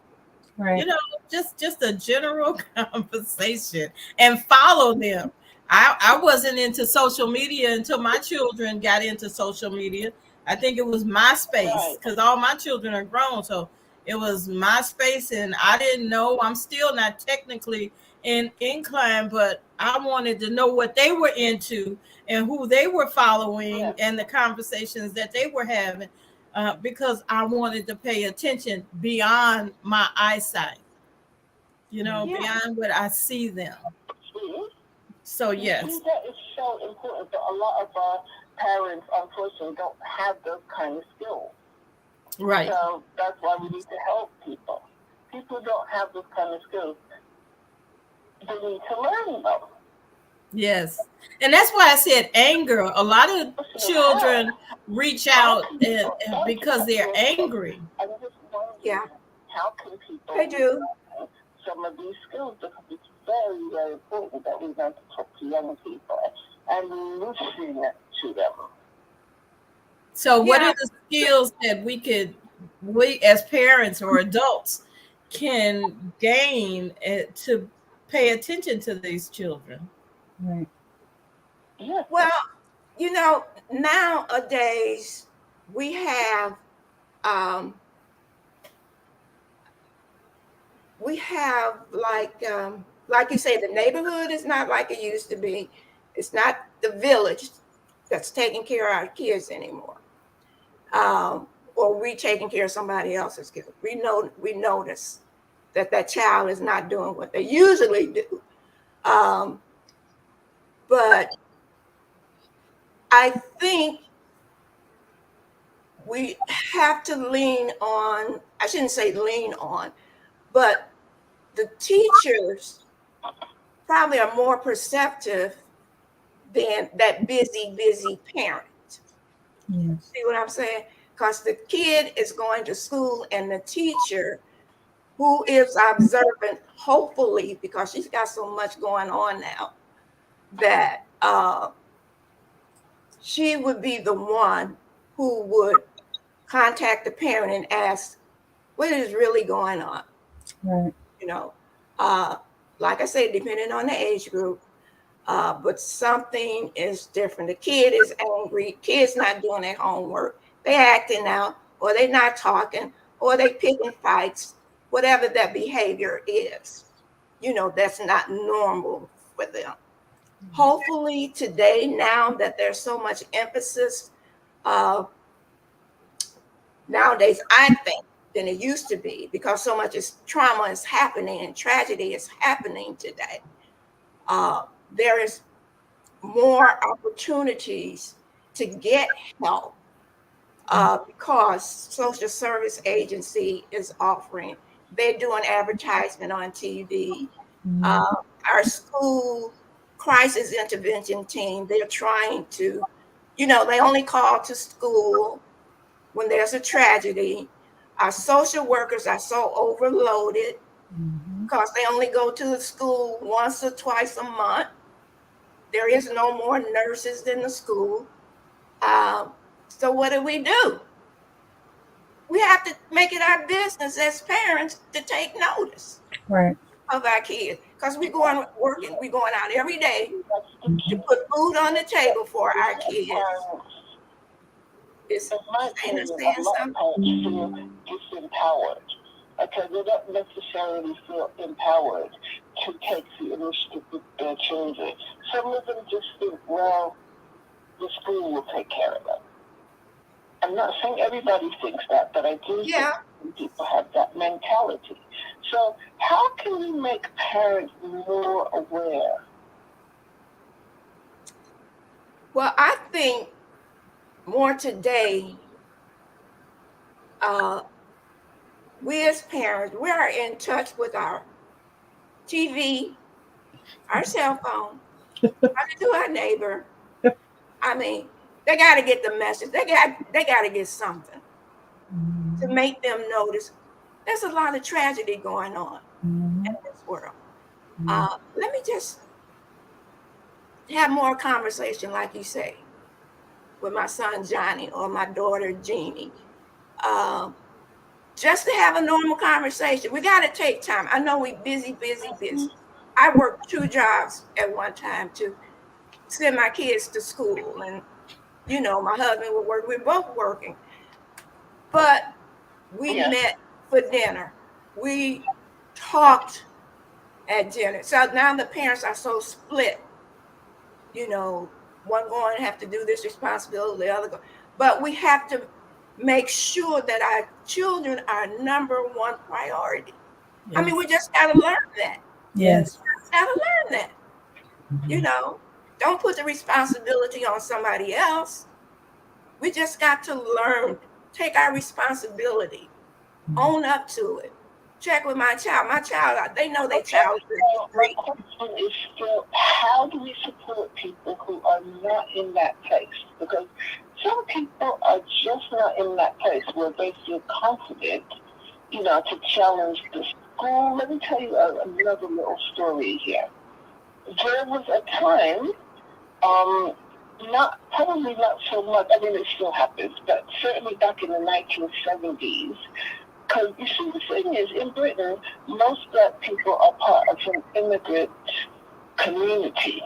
Right. You know, just a general conversation and follow them. I wasn't into social media until my children got into social media. I think it was MySpace because all my children are grown. So it was MySpace, and I didn't know. I'm still not technically inclined, but I wanted to know what they were into and who they were following and the conversations that they were having, because I wanted to pay attention beyond my eyesight, beyond what I see them. So yes, that is so important. But a lot of our parents, unfortunately, don't have those kind of skills. Right. So that's why we need to help people. People don't have those kind of skills. They need to learn them. Yes. And that's why I said anger. A lot of children reach out and because they're angry. Yeah. How can people They do some of these skills? Because it's very, very important that we learn to talk to young people and listen to them. So what are the skills that we as parents or adults can gain to pay attention to these children? Right. Yeah. Well, nowadays we have like you say, the neighborhood is not like it used to be. It's not the village that's taking care of our kids anymore. Or we taking care of somebody else's kids. We notice that child is not doing what they usually do. But I think we have to lean on, I shouldn't say lean on, but the teachers probably are more perceptive than that busy parent. Yes. See what I'm saying? Because the kid is going to school and the teacher, who is observant, hopefully, because she's got so much going on now, that she would be the one who would contact the parent and ask, what is really going on? Right. Like I said, depending on the age group, but something is different. The kid is angry. Kid's not doing their homework. They acting out, or they not talking, or they picking fights, whatever that behavior is. That's not normal for them. Hopefully today, now that there's so much emphasis, nowadays, I think, than it used to be, because so much trauma is happening and tragedy is happening today. There is more opportunities to get help because social service agency is offering. They're doing advertisement on TV. Our school crisis intervention team, they're trying to, they only call to school when there's a tragedy. Our social workers are so overloaded because they only go to the school once or twice a month. There is no more nurses in the school. So what do? We have to make it our business as parents to take notice of our kids, because we're going working, we're going out every day to put food on the table for our kids. Disempowered. Okay, they don't necessarily feel empowered to take the initiative with their children. Some of them just think, well, the school will take care of them. I'm not saying everybody thinks that, but I do think people have that mentality. So how can we make parents more aware? Well, I think more today, we as parents, we are in touch with our TV, our cell phone, talking to our neighbor. I mean, they got to get the message. They got to get something to make them notice. There's a lot of tragedy going on in this world. Let me just have more conversation, like you say, with my son Johnny or my daughter Jeannie. Just to have a normal conversation. We got to take time. I know we busy. I worked 2 jobs at one time too. send my kids to school, and my husband would work. We're both working, but we met for dinner. We talked at dinner. So now the parents are so split. One going to have to do this responsibility, the other go. But we have to make sure that our children are number one priority. Yes. I mean, we just got to learn that. Yes. Got to learn that. Don't put the responsibility on somebody else. We just got to learn, take our responsibility, own up to it. Check with my child. My child, they know their child is great. My question is still, how do we support people who are not in that place? Because some people are just not in that place where they feel confident, to challenge the school. Let me tell you another little story here. There was a time, probably not so much, I mean, it still happens, but certainly back in the 1970s, because you see, the thing is, in Britain, most Black people are part of an immigrant community.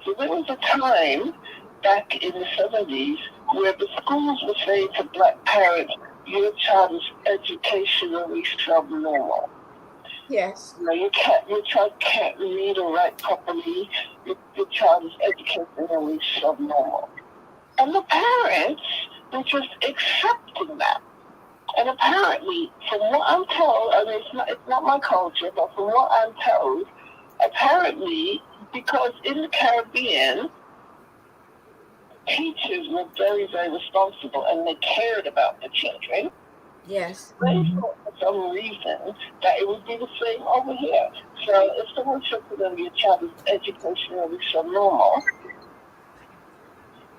So there was a time back in the 70s where the schools were saying to Black parents, your child is educationally subnormal. Yes. Your child can't read or write properly. Your child is educationally subnormal. And the parents were just accepting that. And apparently, from what I'm told, I mean, it's not my culture, but from what I'm told, apparently, because in the Caribbean, teachers were very, very responsible and they cared about the children. Yes. They thought for some reason that it would be the same over here. So if someone said to them, your child is educationally subnormal,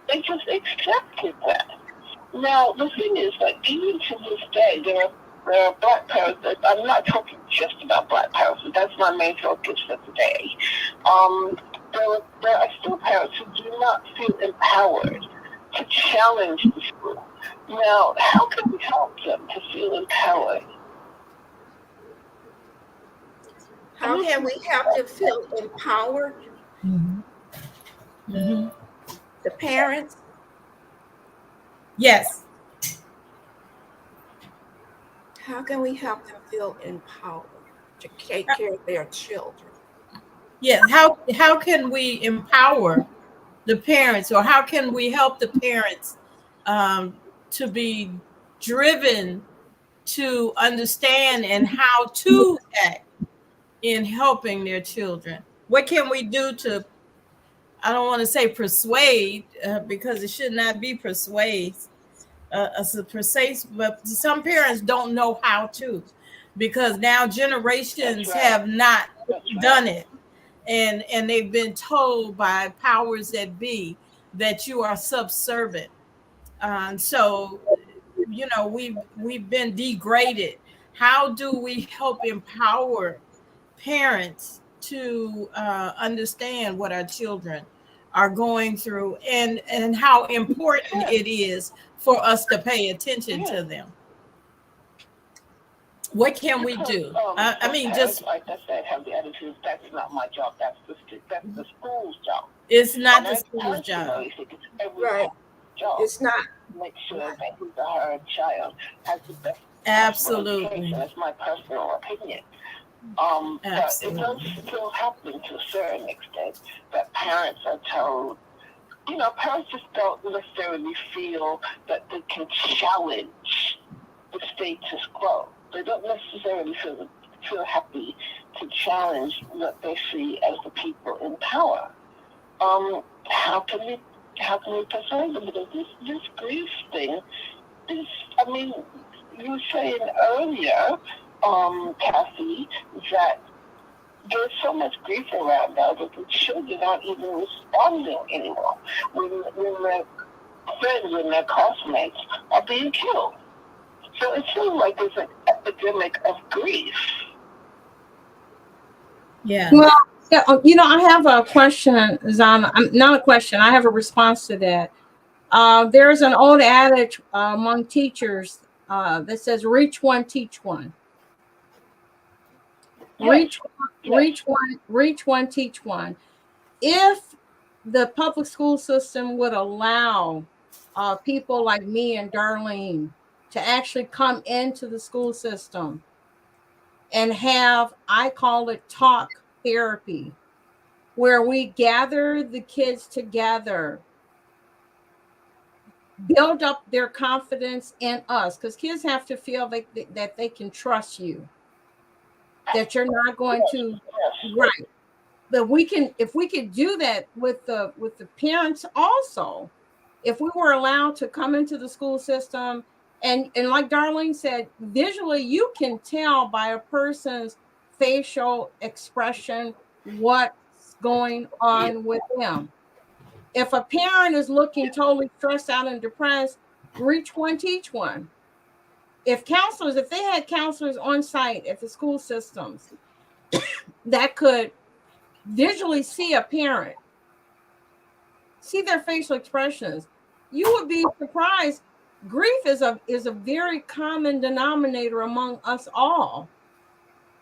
they just accepted that. Now, the thing is that even to this day, there are Black parents, I'm not talking just about Black parents, but that's my main focus for today. There are still parents who do not feel empowered to challenge the school. Now, how can we help them to feel empowered? How can we help them feel empowered? Mm-hmm. Mm-hmm. The parents? Yes. How can we help them feel empowered to take care of their children? Yeah. How can we empower the parents, or how can we help the parents to be driven to understand and how to act in helping their children? What can we do to, I don't want to say persuade, because it should not be persuade, but some parents don't know how to, because now generations have not done it. And they've been told by powers that be that you are subservient. So, we've been degraded. How do we help empower parents to understand what our children are going through, and how important it is for us to pay attention to them? What can we do? I mean, just like I said, have the attitude, that's not my job. That's the school's job. It's not the school's job. I think it's right. Job. It's not. Make sure that his or her child has the best. Absolutely. That's my personal opinion. But it does still happen to a certain extent that parents are told, parents just don't necessarily feel that they can challenge the status quo. They don't necessarily feel happy to challenge what they see as the people in power. How can we persuade them? Because this grief thing is, I mean, you were saying earlier, Cathy, that there's so much grief around now that the children aren't even responding anymore when their friends and their classmates are being killed. So it feels like there's an epidemic of grief. Yeah. Well, I have a question, Zhana. Not a question. I have a response to that. There's an old adage among teachers that says, "Reach one, teach one." Yes. Reach one, teach one. If the public school system would allow people like me and Darlene to actually come into the school system and have, I call it talk therapy, where we gather the kids together, build up their confidence in us, because kids have to feel like that they can trust you, that you're not going to, right. But we can, if we could do that with the parents also, if we were allowed to come into the school system, and like Darlene said, visually you can tell by a person's facial expression what's going on with them. If a parent is looking totally stressed out and depressed, reach one, teach one. If they had counselors on site at the school systems that could visually see a parent, see their facial expressions, you would be surprised. Grief is a very common denominator among us all.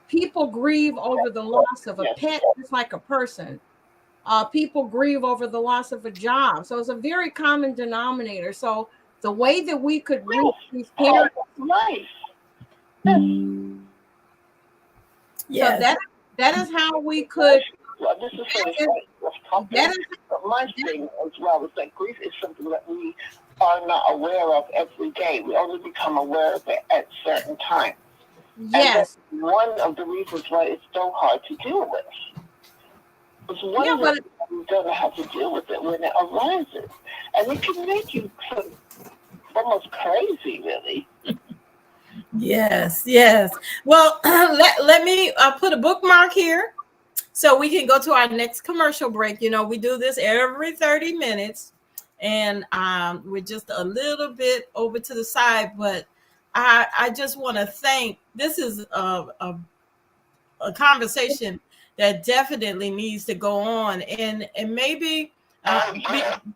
People grieve over the loss of a pet, just like a person. People grieve over the loss of a job. So it's a very common denominator. So the way that we could reach these parents, Yes. so that is how we could. Well, this is my thing as well, is that grief is something that we are not aware of every day. We only become aware of it at certain times. Yes. And one of the reasons why it's so hard to deal with. It's one of the reasons you don't know how to deal with it when it arises. And it can make you almost crazy, really. Yes, yes. Well, let me put a bookmark here so we can go to our next commercial break. You know, we do this every 30 minutes, and we're just a little bit over to the side, but I just want to thank, this is a conversation that definitely needs to go on, and maybe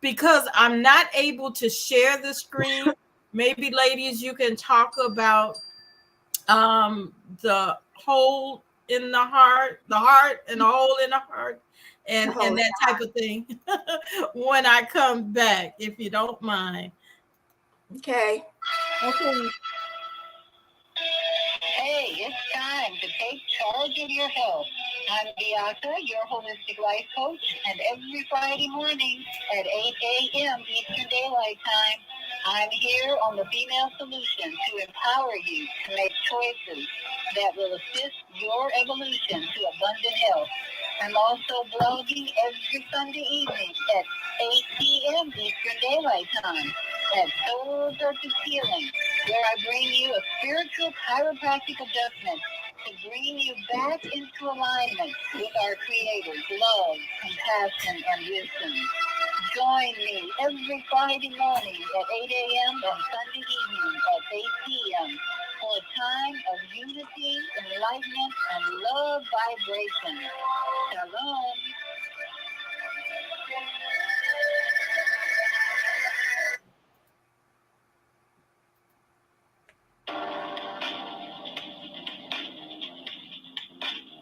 because I'm not able to share the screen, maybe ladies, you can talk about the hole in the heart and the hole in the heart, and that type of thing when I come back, if you don't mind. Okay. Hey, it's time to take charge of your health. I'm Beata, your holistic life coach, and every Friday morning at 8 a.m. Eastern Daylight Time, I'm here on the Female Solution to empower you to make choices that will assist your evolution to abundant health. I'm also blogging every Sunday evening at 8 p.m. Eastern Daylight Time at Soul Surface Healing, where I bring you a spiritual chiropractic adjustment to bring you back into alignment with our Creator's love, compassion, and wisdom. Join me every Friday morning at 8 a.m. and Sunday evening at 8 p.m. for a time of unity, enlightenment, and love vibration. Shalom.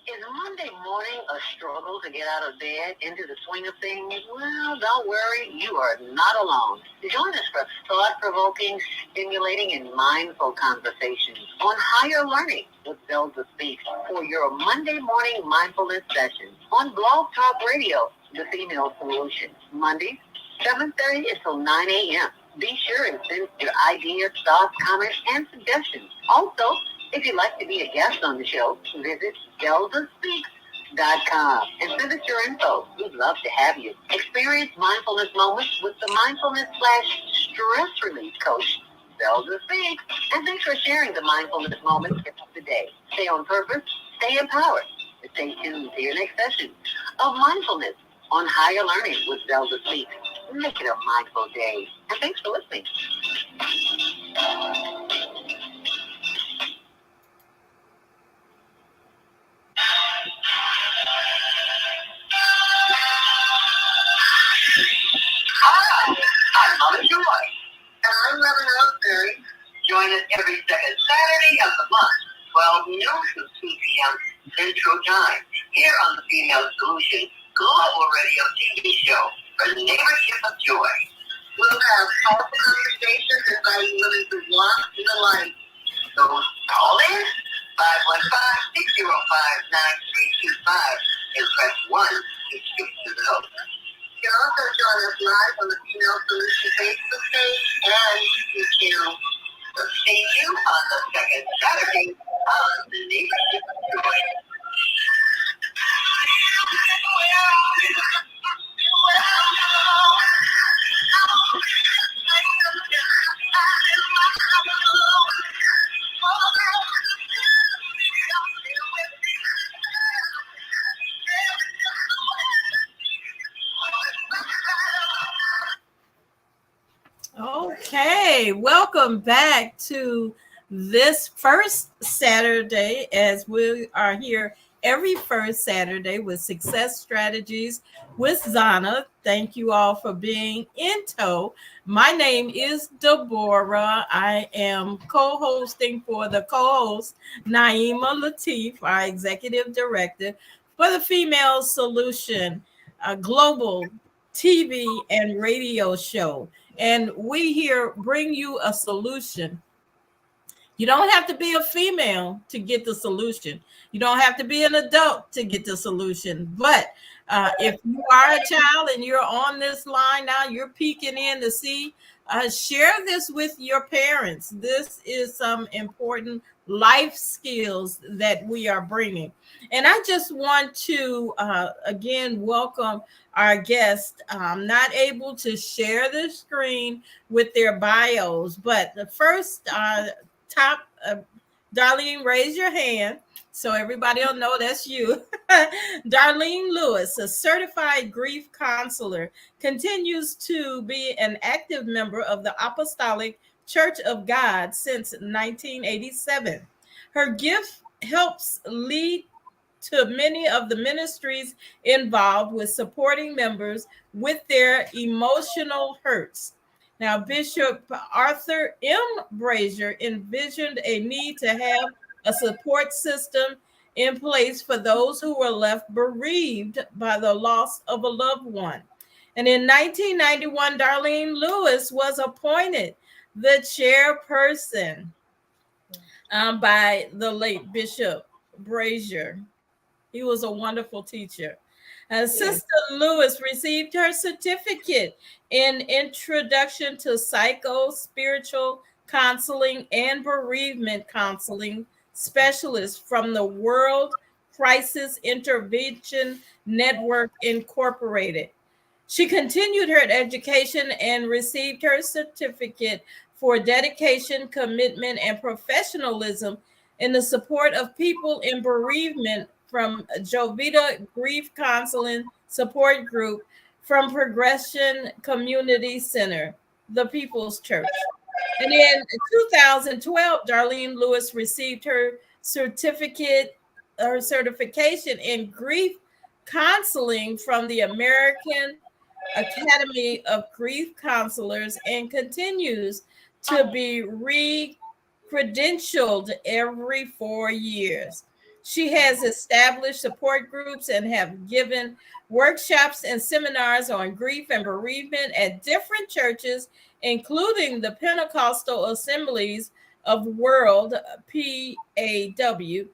Is Monday morning a struggle to get out of bed into the swing of things? Well, don't worry, you are not alone. Join us for thought-provoking, stimulating, and mindful conversations on higher learning with Zelda Speaks for your Monday morning mindfulness session on Blog Talk Radio, The Female Solution, Mondays, 7:30 until 9 a.m. Be sure and send your ideas, thoughts, comments, and suggestions. Also, if you'd like to be a guest on the show, visit zeldaspeaks.com and send us your info. We'd love to have you. Experience mindfulness moments with the mindfulness/stress release coach, Zelda Speaks. And thanks for sharing the mindfulness moments of the day. Stay on purpose, stay empowered, and stay tuned to your next session of mindfulness on Higher Learning with Zelda Speaks. Make it a mindful day. And thanks for listening. Hi, I'm Mama Joy, and I'm Reverend Rosemary. Join us every second Saturday of the month, 12 noon to 2 p.m. Central Time, here on the Female Solution Global Radio TV show. for neighborship of joy. We'll have powerful conversations inviting women to walk to the light. So call in 515-605-9325 and press 1 to speak to the host. You can also join us live on the Female Solution Facebook page, and you can see you on the second Saturday of the Neighborhood Joy. Okay, welcome back to this first Saturday, as we are here every first Saturday with Success Strategies with Zhana. Thank you all for being in tow. My name is Deborah. I am co-hosting for the co-host Naima Latif, our executive director for the Female Solution, a global TV and radio show. And we here bring you a solution. You don't have to be a female to get the solution. You don't have to be an adult to get the solution. But if you are a child and you're on this line now, you're peeking in to see, share this with your parents. This is some important life skills that we are bringing. And I just want to, again, welcome our guest. I'm not able to share the screen with their bios, but the first top, Darlene, raise your hand so everybody will know that's you. Darlene Lewis, a certified grief counselor, continues to be an active member of the Apostolic Church of God since 1987. Her gift helps lead to many of the ministries involved with supporting members with their emotional hurts. Now, Bishop Arthur M. Brazier envisioned a need to have a support system in place for those who were left bereaved by the loss of a loved one. And in 1991, Darlene Lewis was appointed the chairperson by the late Bishop Brazier. He was a wonderful teacher. Sister Lewis received her certificate in Introduction to Psycho-Spiritual Counseling and Bereavement Counseling Specialist from the World Crisis Intervention Network Incorporated. She continued her education and received her certificate for dedication, commitment, and professionalism in the support of people in bereavement from Jovita Grief Counseling Support Group from Progression Community Center, the People's Church. And in 2012, Darlene Lewis received her certification in grief counseling from the American Academy of Grief Counselors and continues to be re-credentialed every 4 years. She has established support groups and have given workshops and seminars on grief and bereavement at different churches, including the Pentecostal Assemblies of World, PAW.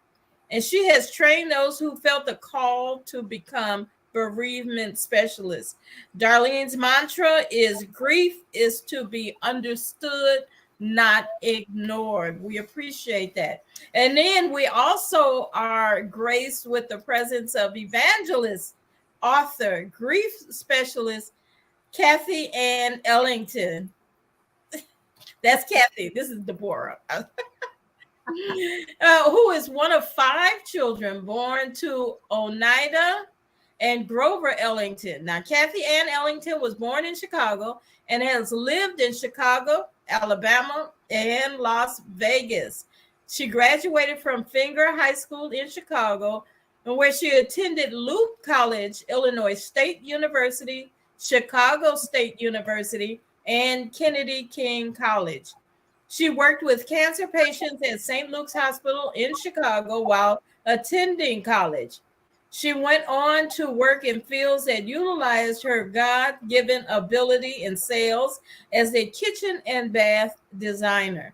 And she has trained those who felt the call to become bereavement specialists. Darlene's mantra is grief is to be understood, not ignored. We appreciate that. And then we also are graced with the presence of evangelist, author, grief specialist, Cathy Ann Ellington. That's Cathy. This is Deborah. Who is one of 5 children born to Oneida and Grover Ellington. Now, Cathy Ann Ellington was born in Chicago and has lived in Chicago, Alabama, and Las Vegas. She graduated from Finger High School in Chicago, and where she attended Loop College, Illinois State University, Chicago State University, and Kennedy King College. She worked with cancer patients at St. Luke's Hospital in Chicago while attending college. She went on to work in fields that utilized her God-given ability in sales as a kitchen and bath designer.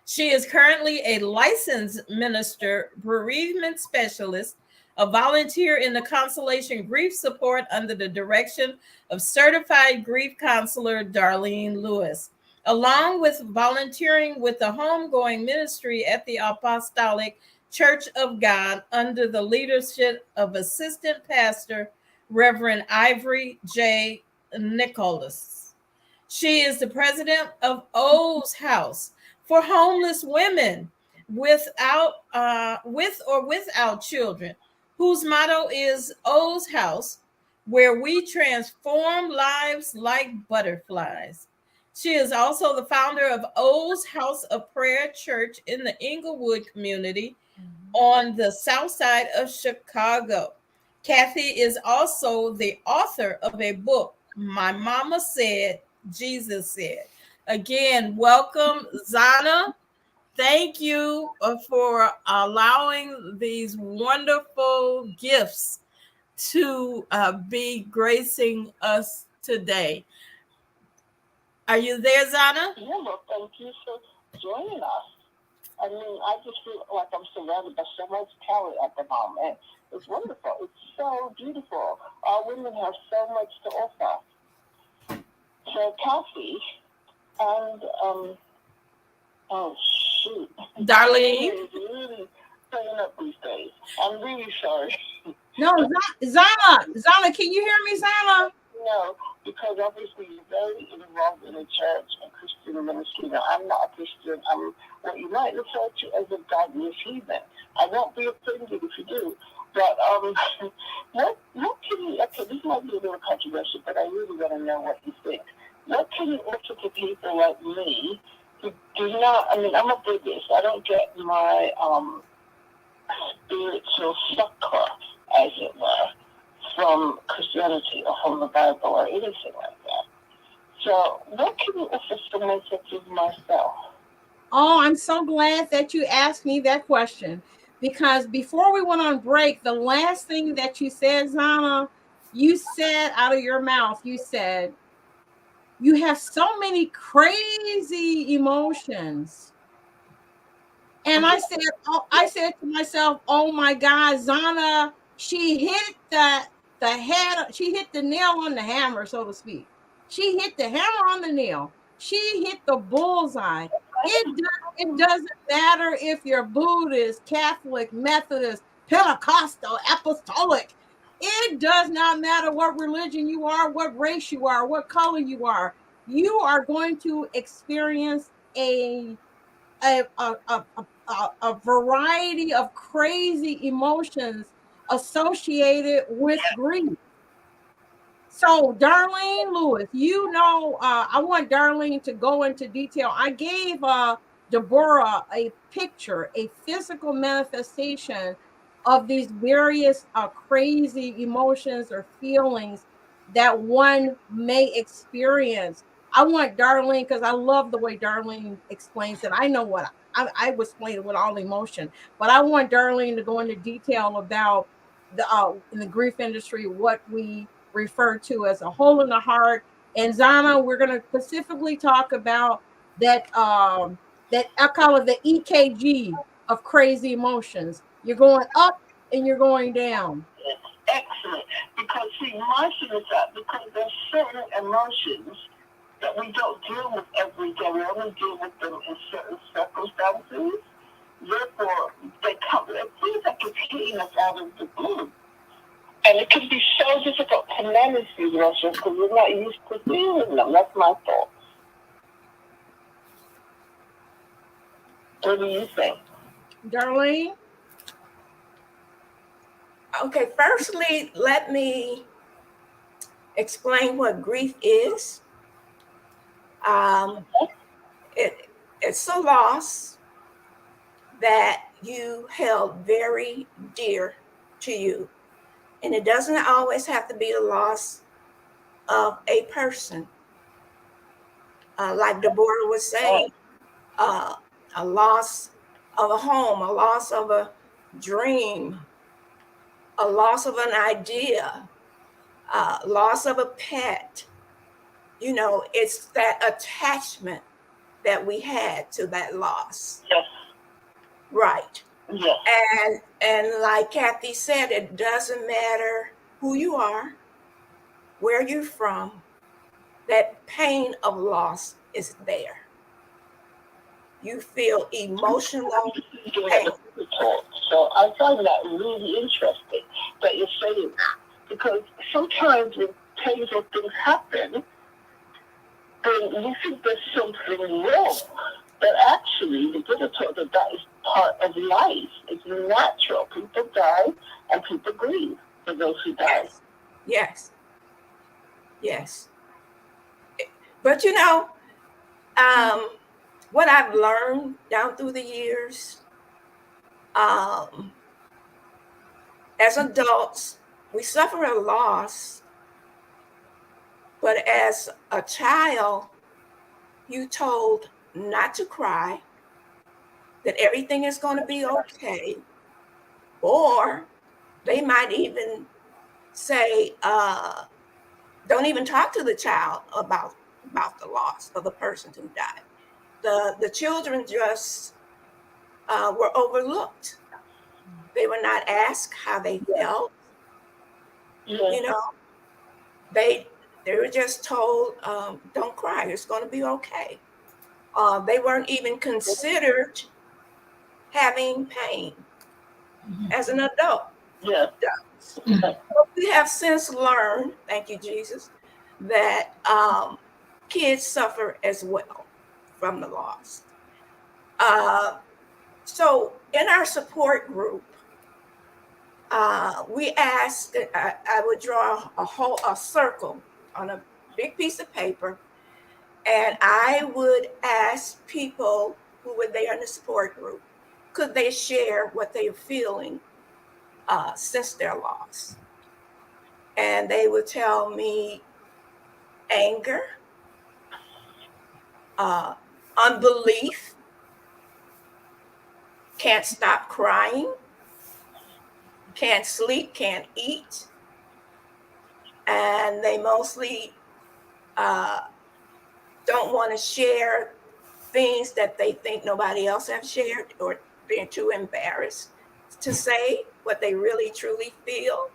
She is currently a licensed minister, bereavement specialist, a volunteer in the Consolation Grief Support under the direction of certified grief counselor Darlene Lewis, along with volunteering with the homegoing ministry at the Apostolic Church of God under the leadership of Assistant Pastor Reverend Ivory J. Nicholas. She is the president of O's House for homeless women with or without children, whose motto is O's House, where we transform lives like butterflies. She is also the founder of O's House of Prayer Church in the Inglewood community on the south side of Chicago. Cathy is also the author of a book, My Mama Said, Jesus Said. Again, welcome, Zhana. Thank you for allowing these wonderful gifts to be gracing us today. Are you there, Zhana? Yeah, well, thank you for joining us. I mean, I just feel like I'm surrounded by so much talent at the moment. It's wonderful. It's so beautiful. Our women have so much to offer. So, Cathy, and, oh, shoot. Darlene? It's really playing up these days. I'm really sorry. No, Zhana, can you hear me, Zhana? No, because obviously you're very involved in the church and Christian ministry. Now, I'm not a Christian. I'm what you might refer to as a godless heathen. I won't be offended if you do. But what can you? Okay, this might be a little controversial, but I really want to know what you think. What can you offer to people like me who do not? I mean, I'm a Buddhist. I don't get my spiritual succor, as it were, from Christianity or from the Bible or anything like that. So what can you offer someone such as myself? Oh, I'm so glad that you asked me that question, because before we went on break, the last thing that you said, Zhana, you said out of your mouth, you said, you have so many crazy emotions. And I said to myself, oh my God, Zhana, she hit she hit the nail on the hammer, so to speak. She hit the hammer on the nail. She hit the bullseye. It doesn't matter if you're Buddhist, Catholic, Methodist, Pentecostal, Apostolic. It does not matter what religion you are, what race you are, what color you are. You are going to experience a variety of crazy emotions associated with grief. So, Darlene Lewis, I want Darlene to go into detail. I gave Deborah a picture, a physical manifestation of these various crazy emotions or feelings that one may experience. I want Darlene, because I love the way Darlene explains it. I know what I was explaining with all emotion, but I want Darlene to go into detail about in the grief industry, what we refer to as a hole in the heart. And Zhana, we're going to specifically talk about that that I call it the EKG of crazy emotions. You're going up and you're going down. Excellent. Because see, my thing is that because there's certain emotions that we don't deal with every day. We only deal with them in certain circumstances. Therefore, they come. It seems like it's hitting us out of the blue. And it can be so difficult to manage these emotions because we're not used to feeling them. That's my thought. What do you think? Darlene? Okay, firstly, let me explain what grief is. It's a loss that you held very dear to you. And it doesn't always have to be the loss of a person. Like Deborah was saying, a loss of a home, a loss of a dream, a loss of an idea, loss of a pet. You know, it's that attachment that we had to that loss. Yes. Right. Yes. And like Cathy said, it doesn't matter who you are, where you're from, that pain of loss is there. You feel emotional pain. So I find that really interesting that you're saying that, because sometimes when painful things happen, then we think there's something wrong. But actually, the Buddha taught that that is part of life. It's natural. People die and people grieve for those who die. Yes. Yes. But you know, what I've learned down through the years, as adults, we suffer a loss, but as a child, you told not to cry, that everything is going to be okay, or they might even say, don't even talk to the child about the loss of the person who died. The children just were overlooked. They were not asked how they felt. You know, they were just told, don't cry, it's going to be okay. They weren't even considered having pain as an adult. Yeah. But we have since learned, thank you, Jesus, that kids suffer as well from the loss. So in our support group, we asked that I would draw a circle on a big piece of paper, and I would ask people who were there in the support group, could they share what they are feeling since their loss? And they would tell me anger, unbelief, can't stop crying, can't sleep, can't eat. And they mostly don't want to share things that they think nobody else has shared, or being too embarrassed to say what they really truly feel.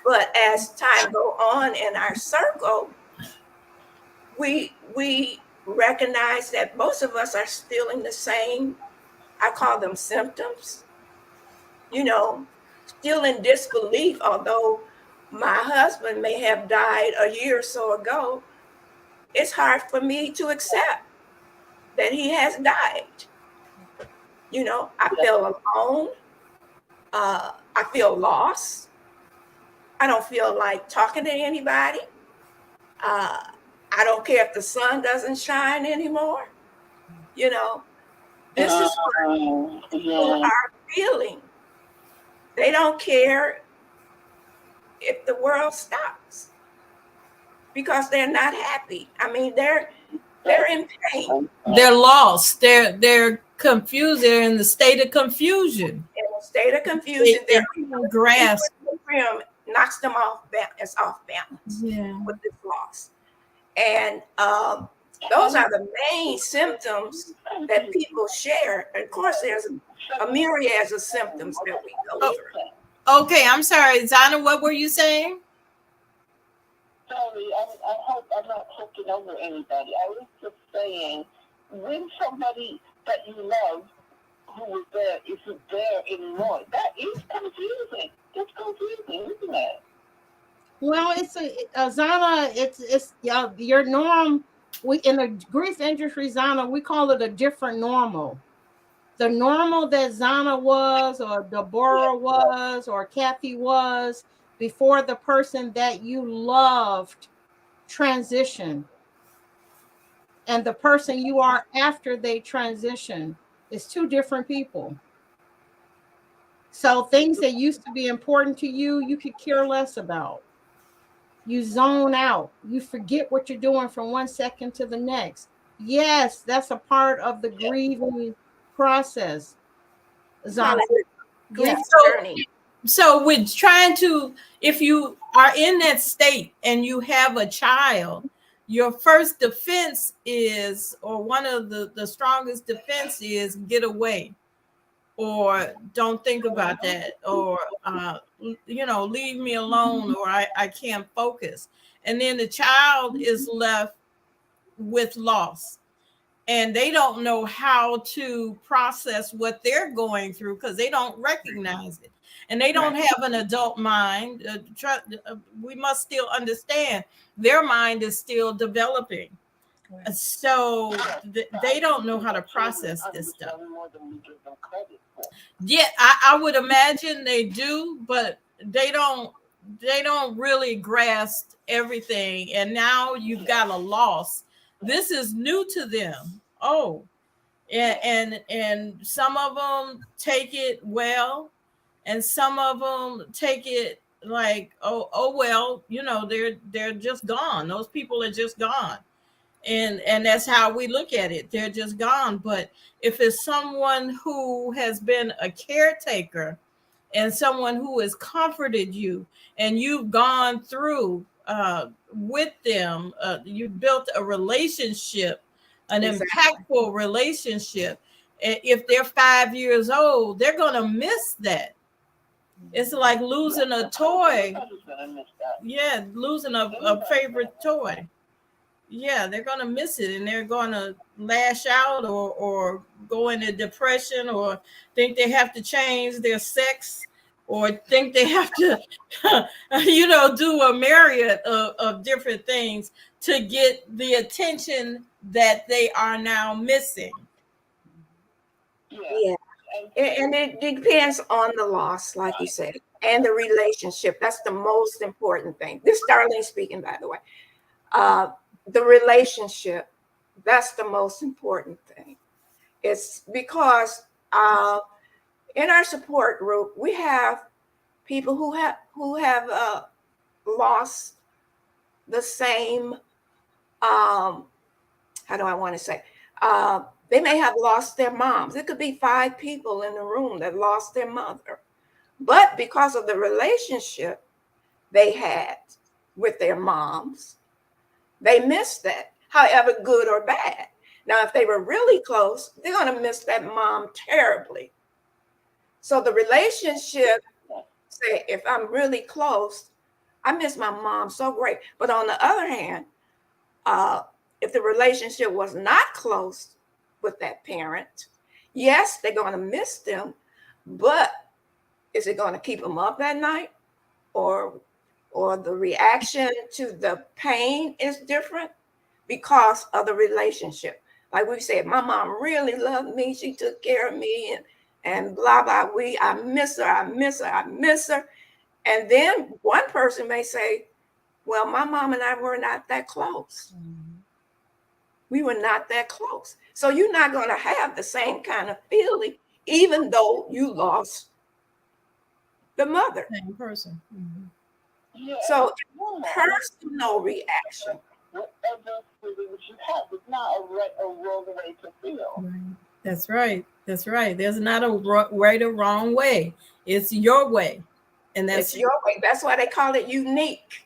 But as time go on in our circle, we recognize that most of us are feeling the same, I call them symptoms, you know, still in disbelief, although my husband may have died a year or so ago. It's hard for me to accept that he has died. You know, I feel alone. I feel lost. I don't feel like talking to anybody. I don't care if the sun doesn't shine anymore. You know, this is what people are feeling. They don't care if the world stops because they're not happy. I mean, they're in pain. They're lost. They're confused. They're in the state of confusion. In a state of confusion, They grasp. Knocks them off balance with this loss. And those are the main symptoms that people share. And of course, there's a myriad of symptoms that we go through. Okay, I'm sorry, Zhana, what were you saying? Sorry, I hope I'm not talking over anybody. I was just saying, when somebody that you love who was there isn't there anymore, that is confusing. It's confusing, isn't it? Well, it's Zhana. It's your norm. We in the grief industry, Zhana, we call it a different normal. The normal that Zhana was, or Deborah was, or Cathy was before the person that you loved transitioned, and the person you are after they transition is two different people. So things that used to be important to you, you could care less about. You zone out. You forget what you're doing from 1 second to the next. Yes, that's a part of the grieving process. Zhana. Grief journey. So with trying to, if you are in that state and you have a child, your first defense is, or one of the strongest defense is, get away, or don't think about that, or leave me alone, or I can't focus. And then the child is left with loss, and they don't know how to process what they're going through because they don't recognize it, and they don't have an adult mind. We must still understand their mind is still developing. So they don't know how to process this stuff. Yeah, I would imagine they do, but they don't really grasp everything. And now you've got a loss. This is new to them. Oh, and some of them take it well, and some of them take it like, oh well, they're just gone. Those people are just gone. And that's how we look at it. They're just gone. But if it's someone who has been a caretaker, and someone who has comforted you, and you've gone through with them, you built a relationship, an impactful relationship. If they're 5 years old, they're going to miss that. It's like losing a toy. Yeah, losing a favorite toy. Yeah, they're going to miss it, and they're going to lash out, or go into depression, or think they have to change their sex, or think they have to do a myriad of different things to get the attention that they are now missing. Yeah. And it depends on the loss, like you said, and the relationship. That's the most important thing. This is Darlene speaking, by the way. The relationship, that's the most important thing. It's because in our support group, we have people who have lost the same, how do I want to say, they may have lost their moms. It could be 5 people in the room that lost their mother, but because of the relationship they had with their moms, they missed that, however good or bad. Now, if they were really close, they're going to miss that mom terribly. So the relationship, say, if I'm really close, I miss my mom so great. But on the other hand, if the relationship was not close with that parent, yes, they're going to miss them, but is it going to keep them up at night? Or the reaction to the pain is different because of the relationship. Like we said, my mom really loved me. She took care of me, and blah, blah. I miss her. And then one person may say, well, my mom and I were not that close. We were not that close. So you're not going to have the same kind of feeling, even though you lost the mother. Same person. Yeah, So personal reaction. Whatever feelings you have, it's not a wrong way to feel. Right. That's right. That's right. There's not a right or wrong way. It's your way. And It's your way. That's why they call it unique.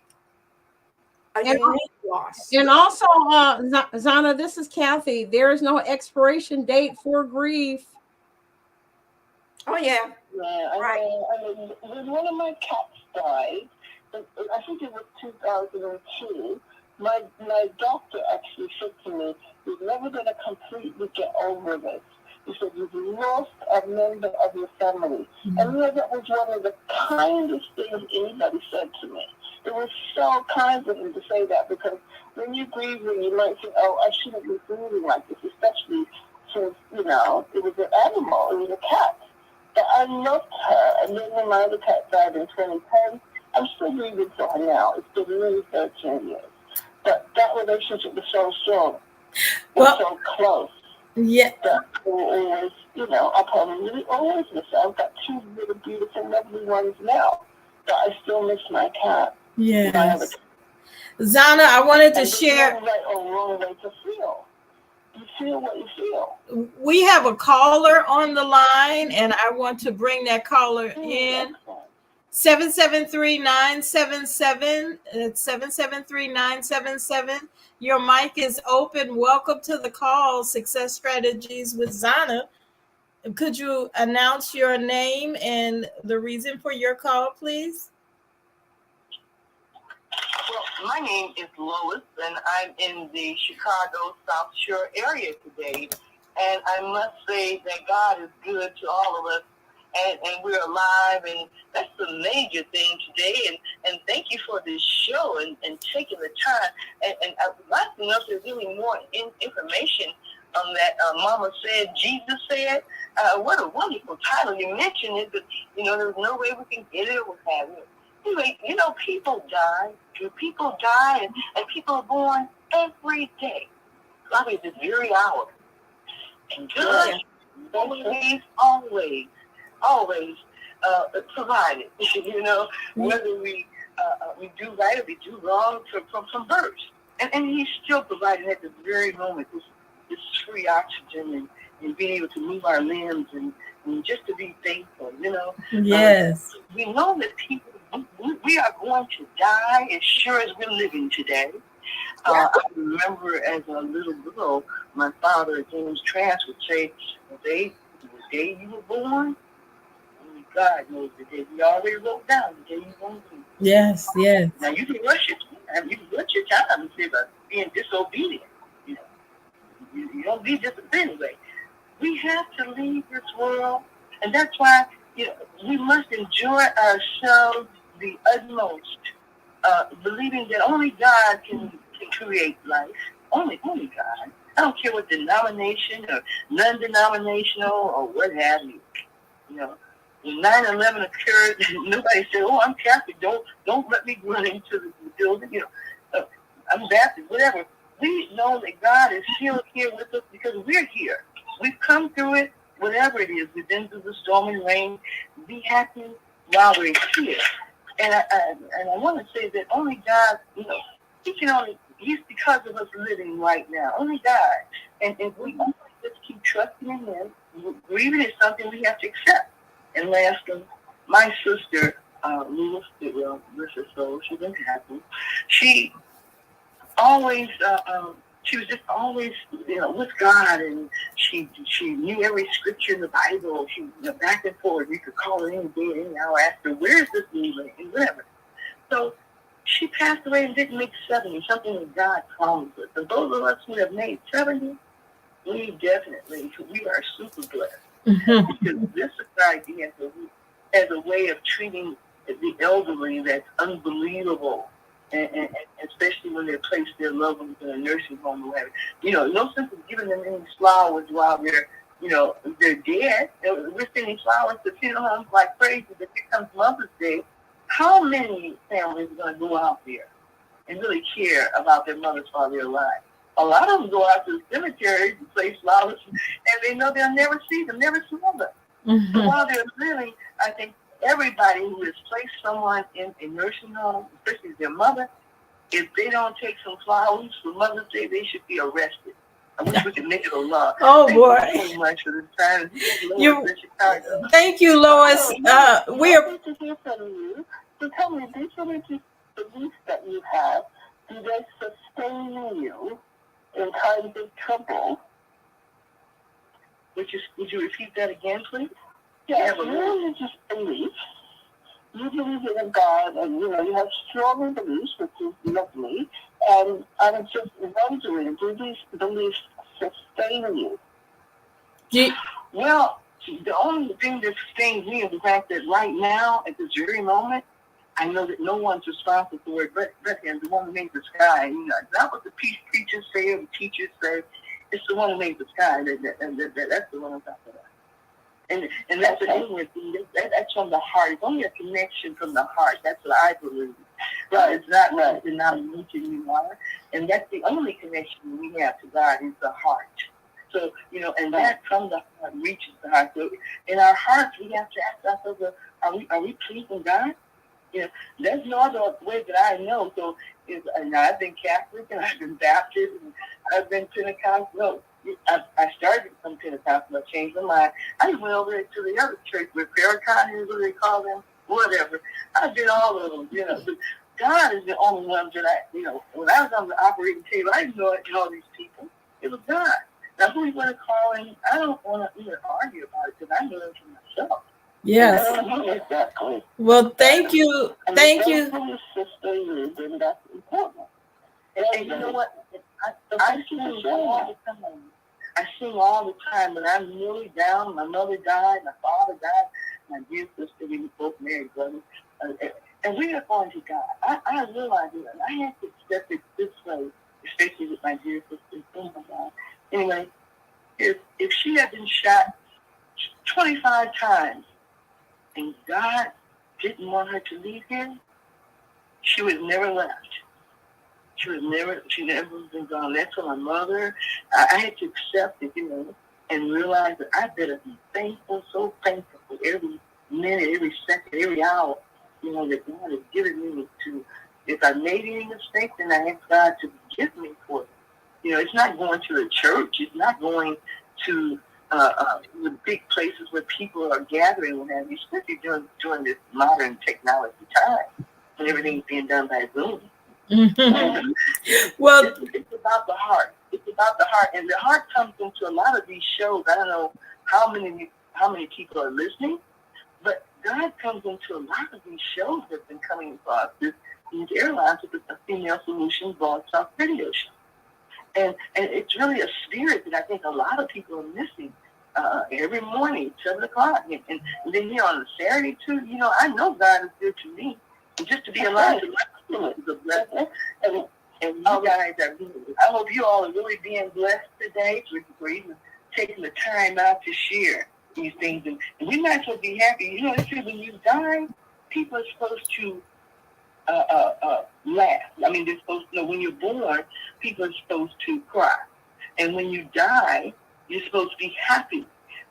A unique loss. And also, Zhana, this is Cathy. There is no expiration date for grief. Oh, yeah. Yeah, Right. When one of my cats died, I think it was 2002, my doctor actually said to me, you're never going to completely get over this. He said, you've lost a member of your family. Mm-hmm. And that was one of the kindest things anybody said to me. It was so kind of him to say that, because when you're grieving, you might think, oh, I shouldn't be grieving like this, especially since, it was an animal, it was a cat. But I loved her, and then when my other cat died in 2010, I'm still grieving for her now. It's been nearly 13 years. But that relationship was so strong, so close. Yeah. That we were always, I probably always miss her. I've got 2 really beautiful, lovely ones now, but I still miss my cat. Yes. Zhana, I wanted to share. There's no right or wrong way to feel. You feel what you feel. We have a caller on the line, and I want to bring that caller in. 773-977. It's 773-977. Your mic is open. Welcome to the call, Success Strategies with Zhana. Could you announce your name and the reason for your call, please? Well, my name is Lois, and I'm in the Chicago South Shore area today. And I must say that God is good to all of us, and we're alive, and that's the major thing today. And thank you for this show and taking the time. And I'd like to know if there's really more information on that. Mama said, Jesus said. What a wonderful title. You mentioned it, but, there's no way we can get it or have it. Anyway, people die. People die, and people are born every day, probably this very hour. And God always provided, whether we do right or we do wrong from birth. And He's still providing at this very moment this free oxygen and being able to move our limbs and just to be thankful, Yes. We know that people, we are going to die as sure as we're living today. I remember as a little girl, my father, James Trask, would say, the day you were born, only God knows the day. He already wrote down the day you're going to be. Yes. Now you can rush it. You can rush your time and say about being disobedient. You don't be disobedient anyway. We have to leave this world, and that's why we must enjoy ourselves the utmost, believing that only God can create life. Only God. I don't care what denomination or non-denominational or what have you. When 9/11 occurred, nobody said, "Oh, I'm Catholic. Don't let me run into the building." I'm Baptist. Whatever. We know that God is still here with us because we're here. We've come through it. Whatever it is, we've been through the storm and rain. Be happy while we're here. And I want to say that only God, He's because of us living right now. Only God. And if we only just keep trusting in Him, grieving is something we have to accept. And lastly, my sister, Louis, this is so, she's been happy. She always, she was just always, with God, and she knew every scripture in the Bible. She back and forth. You could call her any day, any hour, ask her, where is this moving, and whatever. So she passed away and didn't make 70, something that God promised us. And those of us who have made 70, we are super blessed. Mm-hmm. Because this society has a way of treating the elderly that's unbelievable. And especially when they place their loved ones in a nursing home or whatever. No sense of giving them any flowers while they're dead. We're sending flowers to funeral homes like crazy, but here comes Mother's Day. How many families are going to go out there and really care about their mothers while they're alive? A lot of them go out to the cemetery and place flowers, and they know they'll never see them, never smell them. Mm-hmm. So while they're living, I think everybody who has placed someone in a nursing home, especially their mother, if they don't take some flowers for Mother's Day, they should be arrested. I wish we could make it a law. Thank you so much for this time. Thank you, Lois. We are to hear from you. So tell me, these religious beliefs that you have, do they sustain you in times of trouble? Would you repeat that again, please? Yes, your religious beliefs. You believe in God, and you have strong beliefs, which is lovely. And I'm just wondering, do these beliefs sustain you? Well, the only thing that sustains me is the fact that right now, at this very moment, I know that no one's responsible for it but Him, the one who made the sky. Not what the preachers say or the teachers say. It's the one who made the sky. That's the one I'm talking about. And that's the only thing. That's from the heart. It's only a connection from the heart. That's what I believe. Right. It's not right. The denomination you are. And that's the only connection we have to God is the heart. So, and that from the heart reaches the heart. So in our hearts, we have to ask ourselves, are we pleasing God? There's no other way that I know. So, I've been Catholic, and I've been Baptist, and I've been Pentecostal. No, I started from Pentecostal. I changed my mind. I went over to the other church where Paracon is, what they call them. whatever. I did all of them, But God is the only one that when I was on the operating table, I didn't know all these people. It was God. Now, who you want to call him? I don't want to even argue about it because I know him for myself. Yes. Exactly. Well, thank you. Thank you. Sister, and that's important. And you know what? I sing all the time. I sing all the time. When I'm really down, my mother died, my father died, my dear sister, we were both married brothers. And we are going to God. I realized it. I had to accept it this way, especially with my dear sister. Oh my God. Anyway, if she had been shot 25 times and God didn't want her to leave here, she would never left. She never been gone. That's for my mother. I had to accept it, and realize that I better be thankful, so thankful for every minute, every second, every hour, that God has given me to. If I made any mistakes, then I ask God to forgive me for it. It's not going to a church. It's not going to the big places where people are gathering, especially during this modern technology time, when everything's being done by Zoom. Mm-hmm. Well, it's about the heart. It's about the heart, and the heart comes into a lot of these shows. I don't know how many people are listening, but God comes into a lot of these shows that've been coming across these airlines with a Female Solution Blog Talk radio show, and it's really a spirit that I think a lot of people are missing. Every morning, 7:00, and then here on a Saturday too. I know God is good to me, and just to be alive is a blessing. And you guys are. I hope you all are really being blessed today for even taking the time out to share these things, and we might as well be happy. It's true, when you die, people are supposed to laugh. I mean, they're supposed to. When you're born, people are supposed to cry, and when you die, you're supposed to be happy.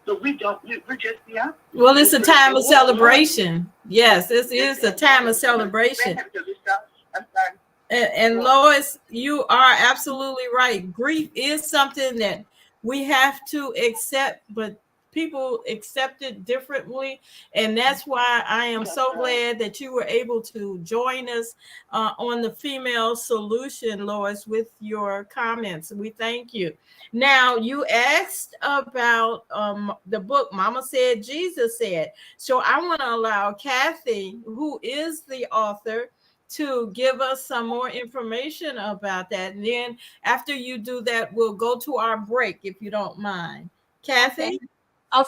But we don't. We're just the opposite. Well, it's a time of celebration. Yes, this is a time of celebration. I'm sorry. And Lois, you are absolutely right. Grief is something that we have to accept, but people accept it differently. And that's why I am so glad that you were able to join us on the Female Solution, Lois, with your comments. We thank you. Now, you asked about the book, Mama Said, Jesus Said. So I want to allow Cathy, who is the author, to give us some more information about that. And then after you do that, we'll go to our break, if you don't mind. Cathy?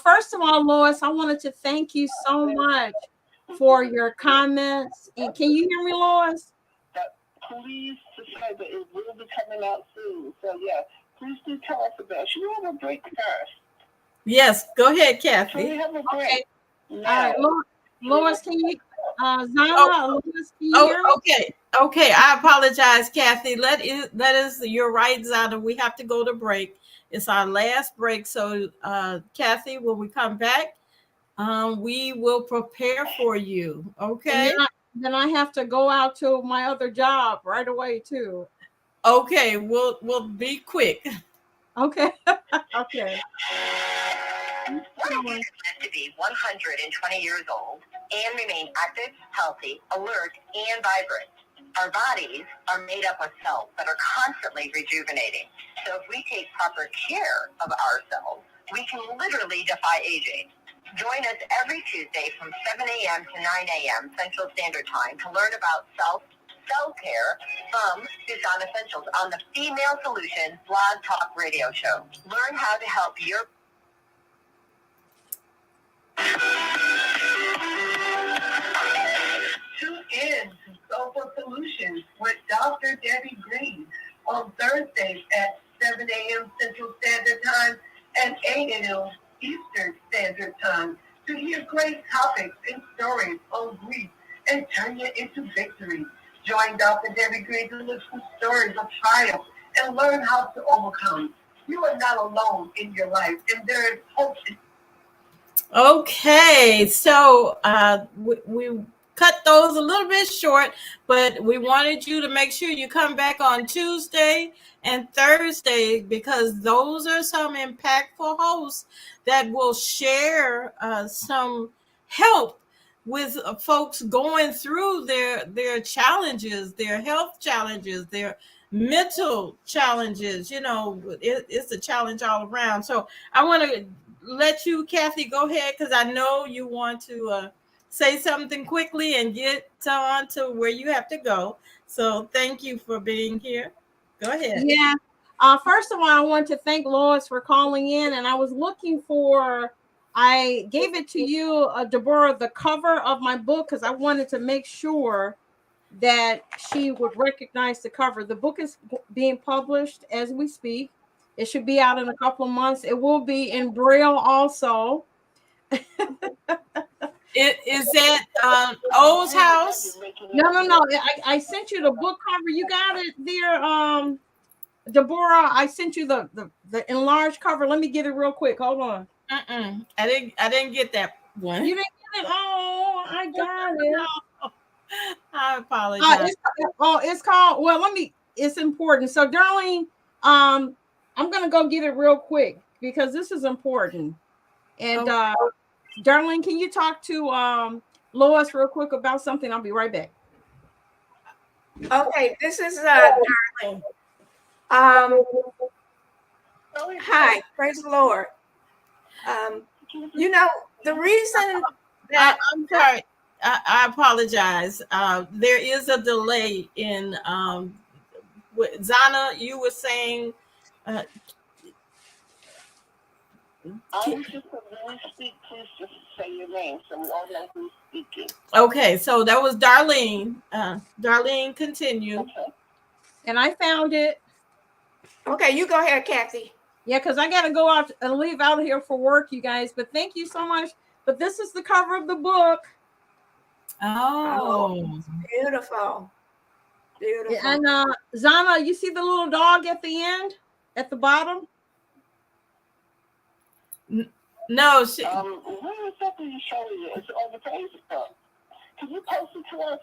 First of all, Lois, I wanted to thank you so much for your comments. And can you hear me, Lois? Please subscribe, but it will be coming out soon. So, yeah, please do tell us about it. Should we have a break first? Yes, go ahead, Cathy. Should we have a break? Okay. All right, Lois, can you... Zhana, Lois, can you hear me? Okay. I apologize, Cathy. Let us. You're right, Zhana. We have to go to break. It's our last break. So, Cathy, when we come back, we will prepare for you. Okay. Then I have to go out to my other job right away too. Okay. We'll be quick. Okay. Okay. What it is to be 120 years old and remain active, healthy, alert, and vibrant. Our bodies are made up of cells that are constantly rejuvenating. So if we take proper care of ourselves, we can literally defy aging. Join us every Tuesday from 7 a.m. to 9 a.m. Central Standard Time to learn about self-care from Zhana Essentials on the Female Solution Blog Talk Radio Show. Learn how to help your Tune in to Soulful Solutions with Dr. Debbie Green on Thursdays at 7 a.m. Central Standard Time and 8 a.m. Eastern Standard Time to hear great topics and stories on grief and turn it into victory. Join Dr. Debbie Green to listen to stories of triumph and learn how to overcome. You are not alone in your life, and there is hope. Okay, so we cut those a little bit short, but we wanted you to make sure you come back on Tuesday and Thursday, because those are some impactful hosts that will share some help with folks going through their challenges, their health challenges, their mental challenges. It's a challenge all around. So I want to let you, Cathy, go ahead, because I know you want to say something quickly and get on to where you have to go. So thank you for being here. Go ahead. Yeah. First of all, I want to thank Lois for calling in, and I was looking for. I gave it to you, Deborah, the cover of my book, because I wanted to make sure that she would recognize the cover. The book is being published as we speak. It should be out in a couple of months. It will be in Braille also. Is that O's house? No. I sent you the book cover. You got it there, Deborah. I sent you the enlarged cover. Let me get it real quick. Hold on. I didn't get that one. You didn't get it? Oh, I got it. No. I apologize. It's called. Well, it's important. So, Darlene, I'm gonna go get it real quick because this is important. And Darlene, can you talk to Lois real quick about something? I'll be right back. Okay, this is Darlene. Hi, praise the Lord. The reason that I'm sorry, I apologize. There is a delay in Zhana. You were saying. I was just going to speak. Please just say your name so we all know who's speaking. Okay, so that was Darlene. Darlene, continue. Okay. And I found it. Okay, you go ahead, Cathy. Yeah, because I got to go out and leave out here for work, you guys. But thank you so much. But this is the cover of the book. Oh, Beautiful. Beautiful. And Zhana, you see the little dog at the end, at the bottom? No. Where exactly you showing you? It's on the Facebook. Can you post it to our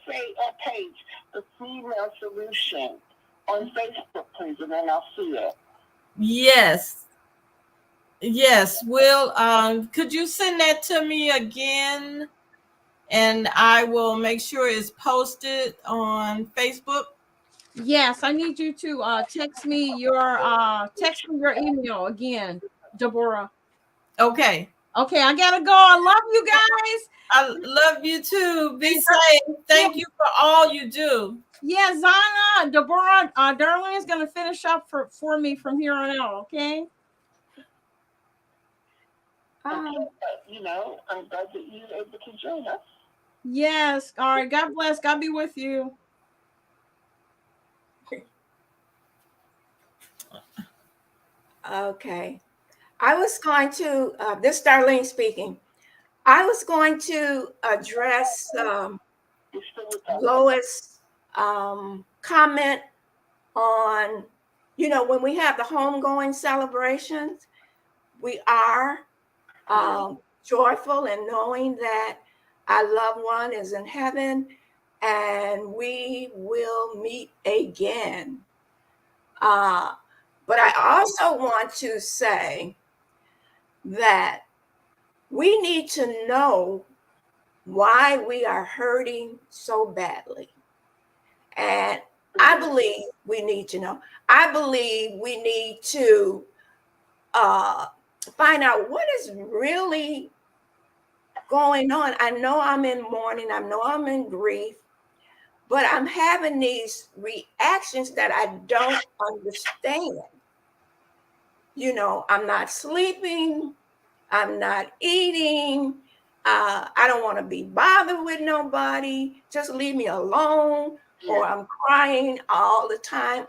page, the Female Solution, on Facebook, please, and then I'll see it. Yes. Will, could you send that to me again? And I will make sure it's posted on Facebook. Yes, I need you to text me your email again, Deborah. Okay. Okay, I gotta go. I love you guys. I love you too. Be safe. Thank you for all you do. Yeah, Zhana, Deborah, Darlene is gonna finish up for me from here on out. Okay. I'm glad that you were able to join us. Yes. All right. God bless. God be with you. Okay. I was going to, this is Darlene speaking. I was going to address Lois' comment on, when we have the homegoing celebrations, we are joyful in knowing that our loved one is in heaven and we will meet again. But I also want to say that we need to know why we are hurting so badly. And I believe we need to know. I believe we need to find out what is really going on. I know I'm in mourning. I know I'm in grief. But I'm having these reactions that I don't understand. I'm not sleeping. I'm not eating. I don't want to be bothered with nobody. Just leave me alone. Or I'm crying all the time.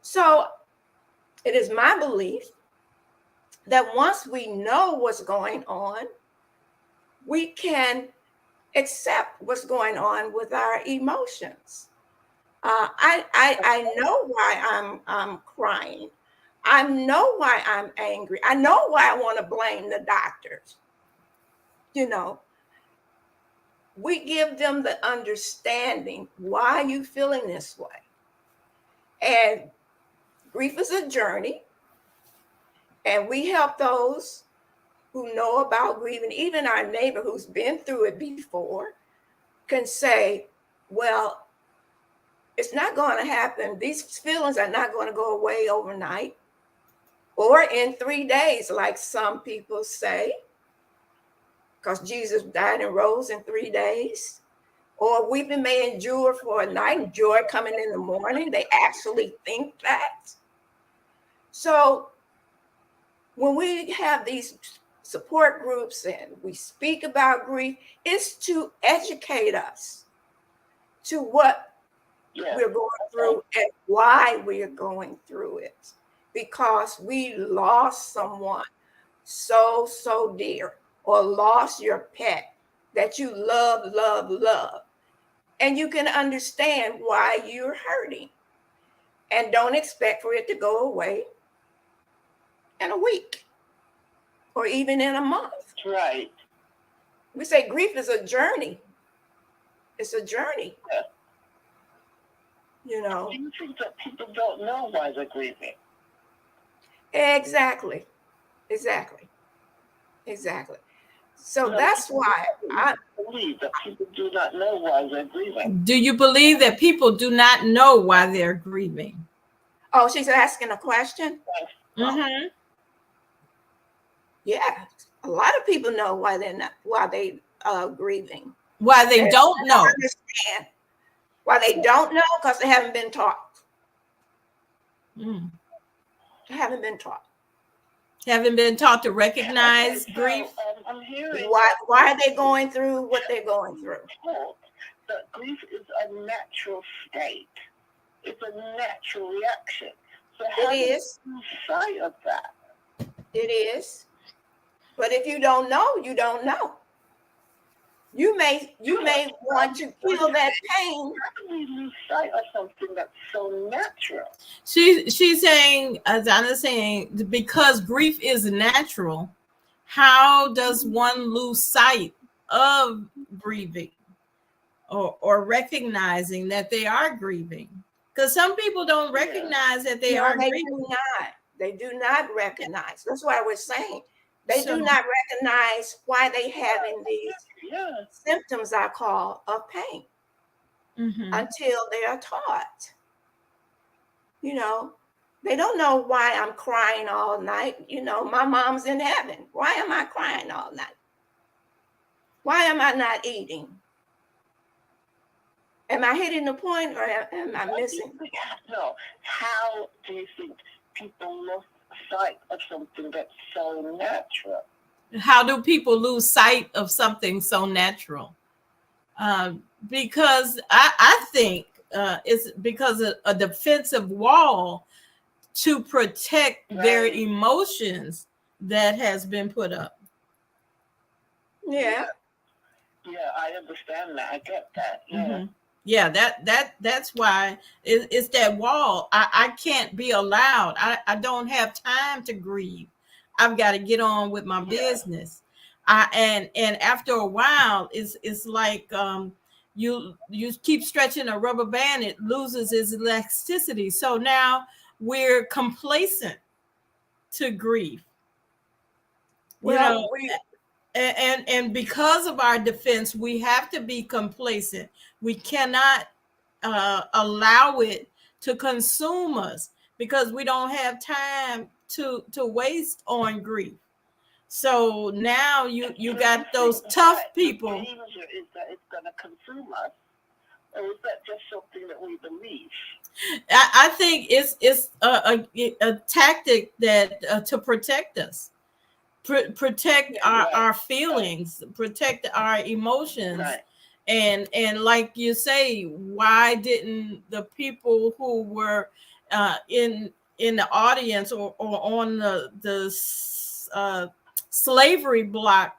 So it is my belief that once we know what's going on, we can accept what's going on with our emotions. I know why I'm crying. I know why I'm angry. I know why I want to blame the doctors. We give them the understanding. Why are you feeling this way? And grief is a journey. And we help those who know about grieving, even our neighbor who's been through it before, can say, well, it's not going to happen. These feelings are not going to go away overnight or in 3 days, like some people say, because Jesus died and rose in 3 days. Or weeping may endure for a night and joy coming in the morning. They actually think that. So when we have these support groups and we speak about grief, it's to educate us to what we're going through and why we're going through it. Because we lost someone so dear, or lost your pet that you love. And you can understand why you're hurting. And don't expect for it to go away in a week or even in a month. Right. We say grief is a journey. It's a journey. Yeah. You know. Do you think that people don't know why they're grieving? Exactly. So that's why I believe that people do not know why they're grieving. Do you believe that people do not know why they're grieving? Oh, she's asking a question? Mm-hmm. Yeah. A lot of people know why they grieving. Why they don't know. Understand. Why they don't know, because they haven't been taught. Mm. They haven't been taught. Haven't been taught to recognize grief. I'm hearing why are they going through what they're going through? That grief is a natural state. It's a natural reaction. So how do you lose sight of that? It is. But if you don't know, you don't know. You may want to feel that pain. How do we lose sight of something that's so natural? She's saying, Zhana's saying, because grief is natural, how does one lose sight of grieving or recognizing that they are grieving? Because some people don't recognize that they are grieving. They do not recognize. That's why we're saying they do not recognize why they having these symptoms, I call, of pain, until they are taught. You know, they don't know why I'm crying all night. You know, my mom's in heaven. Why am I crying all night? Why am I not eating? Am I hitting the point, or am I missing? No. How do you think people lose sight of something that's so natural? How do people lose sight of something so natural? Because I think it's because of a defensive wall to protect their emotions that has been put up. Yeah. Yeah, I understand that. I get that. Yeah. Mm-hmm. Yeah, that's why it's that wall. I can't be allowed. I don't have time to grieve. I've got to get on with my business. And after a while, it's like you keep stretching a rubber band, it loses its elasticity. So now we're complacent to grief. And because of our defense, we have to be complacent. We cannot allow it to consume us because we don't have time to waste on grief. So now you got those tough people. The danger is that it's going to consume us, or is that just something that we believe? I think it's a tactic that to protect us. Protect our feelings, protect our emotions, and like you say, why didn't the people who were in the audience or on the slavery block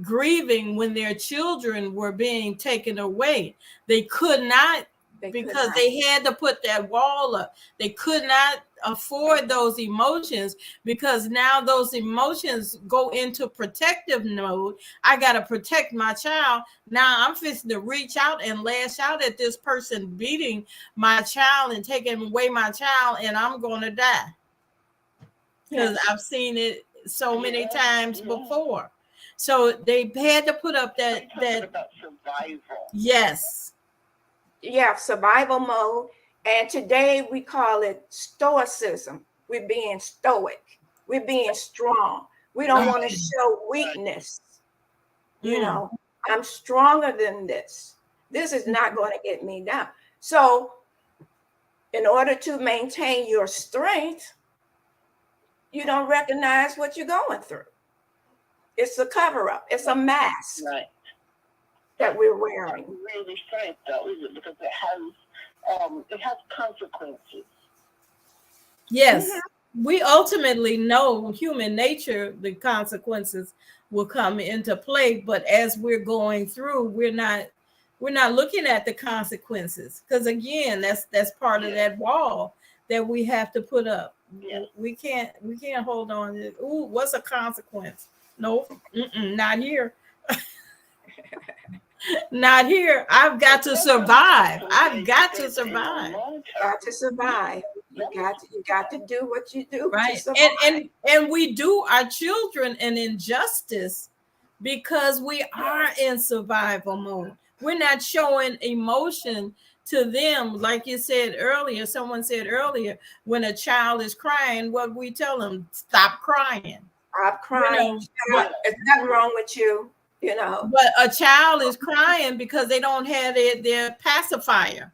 grieving when their children were being taken away? They could not, because they had to put that wall up. They could not afford those emotions because now those emotions go into protective mode. I got to protect my child. Now I'm fixing to reach out and lash out at this person beating my child and taking away my child, and I'm going to die because I've seen it so many times before. So they had to put up that about survival. Yes. Yeah, survival mode. And today we call it stoicism. We're being stoic. We're being strong. We don't want to show weakness. You know, I'm stronger than this. This is not going to get me down. So, in order to maintain your strength, you don't recognize what you're going through. It's a cover up. It's a mask that we're wearing. Really strength, though, is it? Because it has consequences. Yes. We ultimately know human nature, the consequences will come into play, but as we're going through, we're not looking at the consequences, because again, that's part of that wall that we have to put up. We can't hold on to, ooh, what's a consequence? No, not here. Not here. I've got to survive. I've got to survive. Got to survive. You got to do what you do. Right. And we do our children an injustice because we are in survival mode. We're not showing emotion to them. Like you said earlier, someone said earlier, when a child is crying, what we tell them, stop crying. Stop crying. There's nothing wrong with you. You know, but a child is crying because they don't have their pacifier.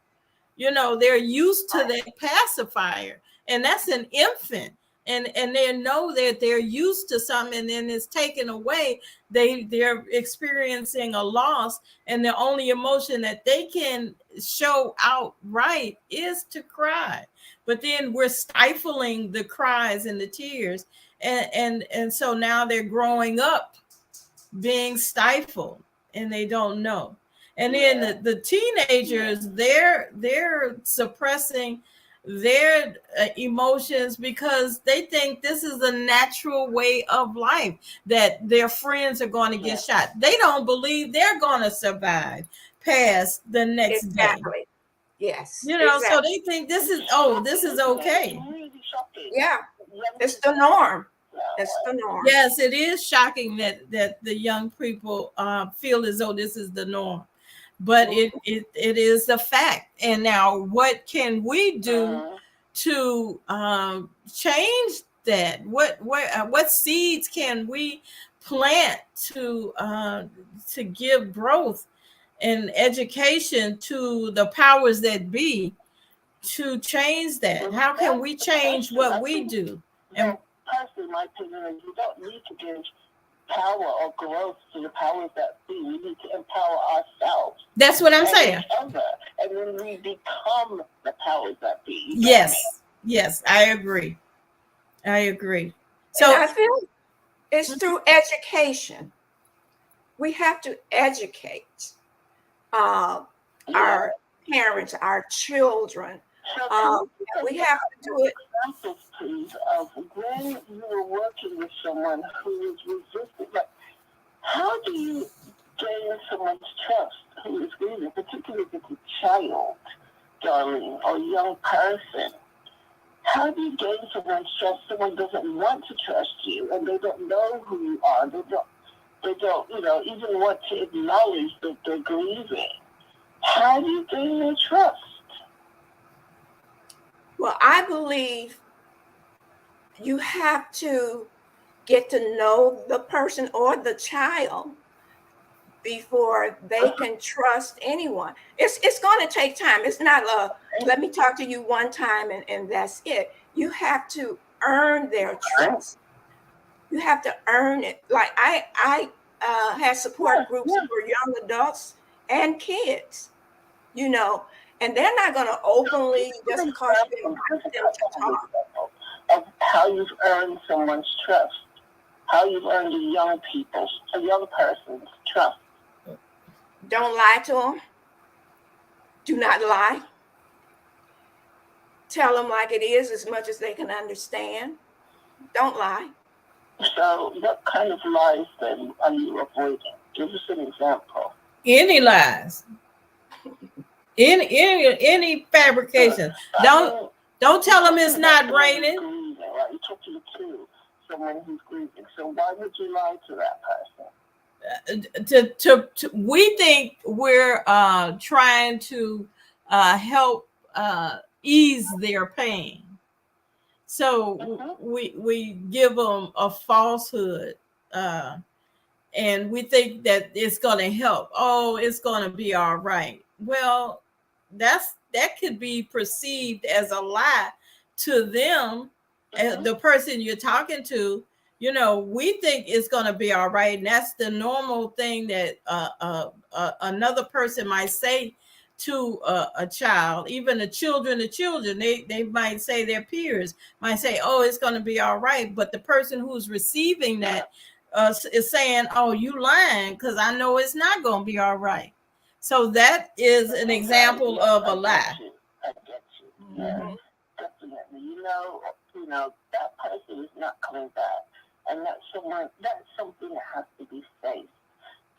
You know, they're used to their pacifier, and that's an infant, and they know that they're used to something, and then it's taken away. They're experiencing a loss, and the only emotion that they can show outright is to cry. But then we're stifling the cries and the tears, and so now they're growing up being stifled, and they don't know. And then the teenagers, they're suppressing their emotions because they think this is a natural way of life, that their friends are going to get shot. They don't believe they're going to survive past the next day. Yes. You know, so they think this is okay. Yeah, it's the norm. That's the norm. Yes, it is shocking that the young people feel as though this is the norm, but it is a fact. And now, what can we do to change that? What seeds can we plant to give growth and education to the powers that be to change that? How can we change what we do? And personally, my opinion is we don't need to give power or growth to the powers that be. We need to empower ourselves. That's what I'm saying. And then we become the powers that be. Yes, I agree. So and I feel it's through education. We have to educate our parents, our children. We have to do it. Examples, please, of when you were working with someone who is resistant. Like, how do you gain someone's trust who is grieving, particularly if it's a child, Darlene, or a young person? How do you gain someone's trust? Someone doesn't want to trust you, and they don't know who you are. They don't, even want to acknowledge that they're grieving. How do you gain their trust? Well, I believe you have to get to know the person or the child before they can trust anyone. It's going to take time. It's not let me talk to you one time and that's it. You have to earn their trust. You have to earn it. Like I had support groups for young adults and kids, and they're not going to openly, just because you don't want them to talk. Of how you've earned someone's trust, how you've earned a young person's trust. Don't lie to them. Do not lie. Tell them like it is as much as they can understand. Don't lie. So what kind of lies then are you avoiding? Give us an example. Any lies. Any fabrication. Don't tell them it's not raining. You talk to the kids. So someone who's grieving. So why would you lie to that person? We think we're trying to help ease their pain. So we give them a falsehood, and we think that it's going to help. Oh, it's going to be all right. Well, that could be perceived as a lie to them, the person you're talking to. We think it's going to be all right, and that's the normal thing that another person might say to a child. Even the children, they might say, their peers might say, oh, it's going to be all right, but the person who's receiving that is saying, oh, you lying, because I know it's not going to be all right. So that is an example of a lie. I get you. Yeah, definitely. That person is not coming back, and that's something that has to be faced.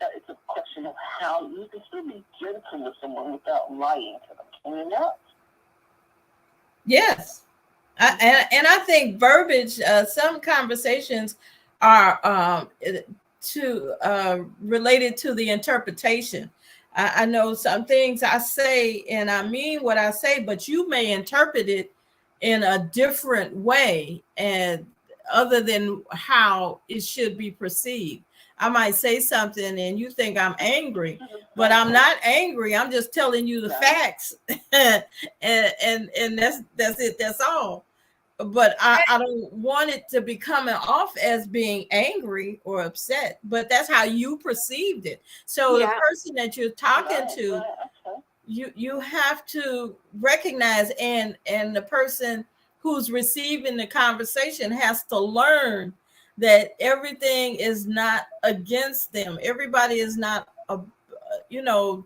That it's a question of how you can still be gentle with someone without lying to them. Can you not? Yes. And I think verbiage, some conversations are related to the interpretation. I know some things I say and I mean what I say, but you may interpret it in a different way, and other than how it should be perceived. I might say something and you think I'm angry, but I'm not angry. I'm just telling you the facts. and that's it. That's all. But I don't want it to be coming off as being angry or upset, but that's how you perceived it. So the person that you're talking to, you have to recognize, and the person who's receiving the conversation has to learn that everything is not against them. Everybody is not,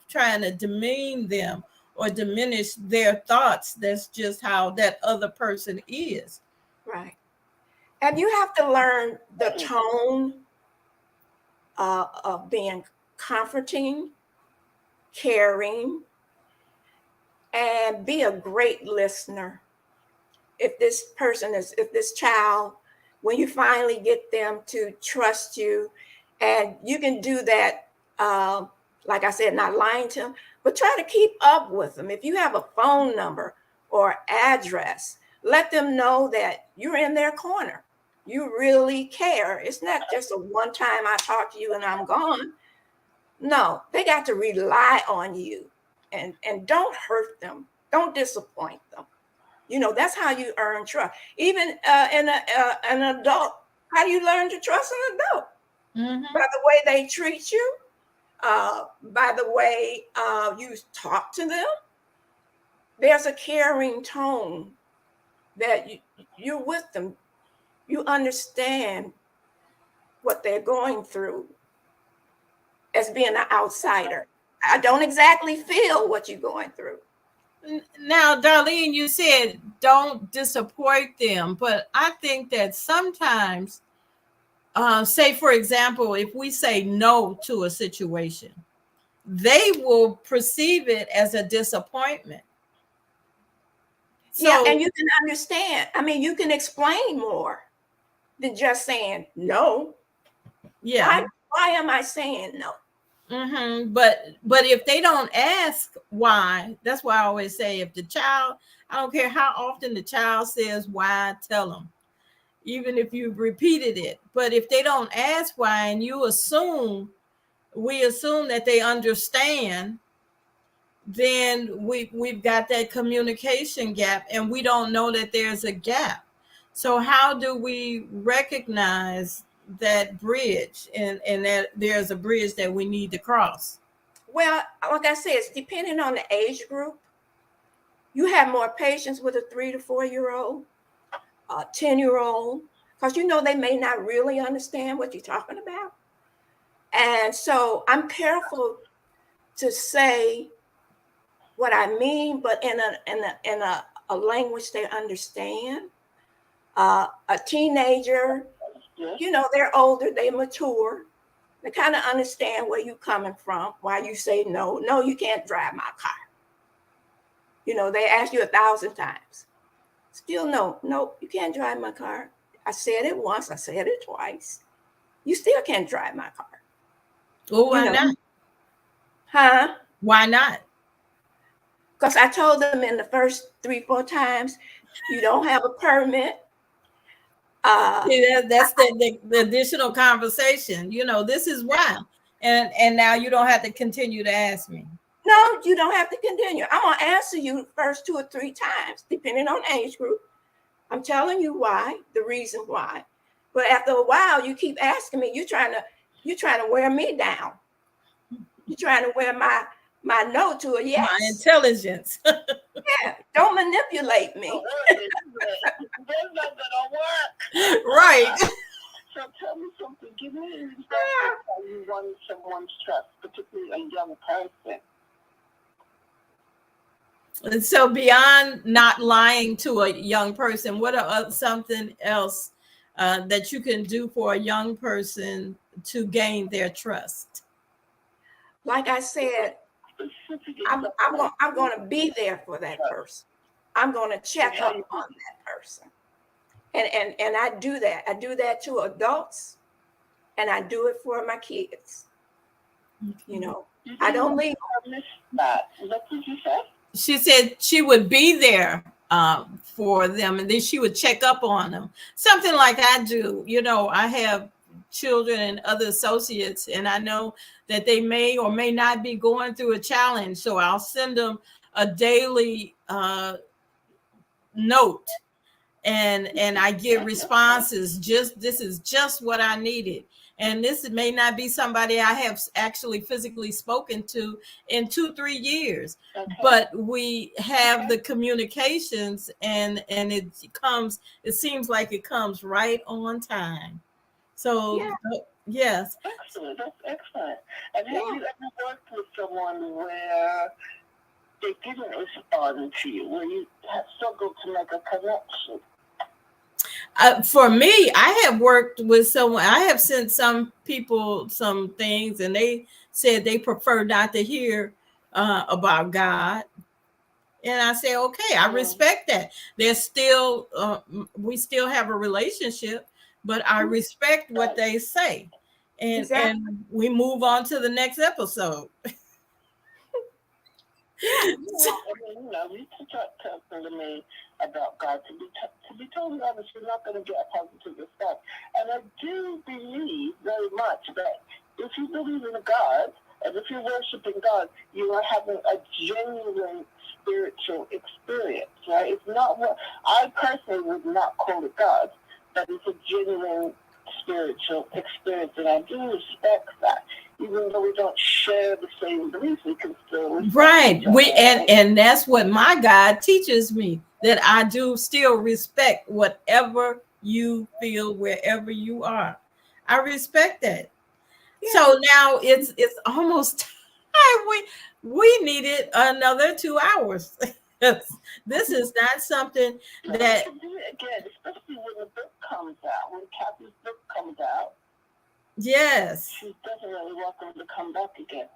trying to demean them or diminish their thoughts. That's just how that other person is. Right. And you have to learn the tone of being comforting, caring, and be a great listener. If this child, when you finally get them to trust you, and you can do that, like I said, not lying to them, but try to keep up with them. If you have a phone number or address, let them know that you're in their corner. You really care. It's not just a one time I talk to you and I'm gone. No, they got to rely on you, and don't hurt them. Don't disappoint them. That's how you earn trust. Even an adult, how do you learn to trust an adult? By the way they treat you, by the way you talk to them. There's a caring tone that you're with them. You understand what they're going through as being an outsider. I don't exactly feel what you're going through. Now, Darlene, you said don't disappoint them, but I think that sometimes, say, for example, if we say no to a situation, they will perceive it as a disappointment. So, and you can understand. I mean, you can explain more than just saying no. Yeah. Why am I saying no? But if they don't ask why, that's why I always say, if the child, I don't care how often the child says why, tell them, even if you've repeated it. But if they don't ask why, and we assume that they understand, then we've got that communication gap, and we don't know that there's a gap. So how do we recognize that bridge, and that there's a bridge that we need to cross? Well, like I said, it's depending on the age group. You have more patience with a 3 to 4 year old, a 10-year-old, because they may not really understand what you're talking about. And so I'm careful to say what I mean, but in a language they understand. A teenager, they're older, they mature. They kind of understand where you're coming from, why you say no. No, you can't drive my car. They ask you 1,000 times. Still no, you can't drive my car. I said it once, I said it twice. You still can't drive my car. Well, why not? Huh? Why not? Because I told them in the first 3-4 times, you don't have a permit. That's the additional conversation. This is why. And now you don't have to continue to ask me. No, you don't have to continue. I'm going to answer you the first 2 or 3 times, depending on age group. I'm telling you why, the reason why. But after a while, you keep asking me, you're trying to wear me down. You're trying to wear my no to a yes. My intelligence. Yeah, don't manipulate me. That's not gonna work. Right. So tell me something. Give me an example of how you won someone's trust, particularly a young person. And so beyond not lying to a young person, what are something else that you can do for a young person to gain their trust? Like I said, I'm going to be there for that person. I'm going to check up on that person. And I do that. I do that to adults, and I do it for my kids. I don't leave. What did you say? She said she would be there for them, and then she would check up on them. Something like I do. I have children and other associates, and I know that they may or may not be going through a challenge. So I'll send them a daily note, and I get responses. This is just what I needed. And this may not be somebody I have actually physically spoken to in 2-3 years, but we have the communications, and it seems like it comes right on time. So yes. Excellent. That's excellent. And have you ever worked with someone where they didn't respond to you, where you have struggled to make a connection? For me, I have worked with someone. I have sent some people some things, and they said they prefer not to hear about God. And I say, okay, I respect that. There's still, we still have a relationship, but I respect what they say, and we move on to the next episode. You start talking to me about God. To be totally honest, you're not going to get a positive response. And I do believe very much that if you believe in a God, and if you're worshiping God, you are having a genuine spiritual experience, right? It's not what I personally would not call it God, but it's a genuine spiritual experience, and I do respect that. Even though we don't share the same beliefs, we can still right. And that's what my God teaches me, that I do still respect whatever you feel wherever you are. I respect that. Yeah. So now it's almost time. We needed another 2 hours. This is not something that again, especially when the book comes out, when Cathy's book comes out. Yes. She's definitely welcome to come back again.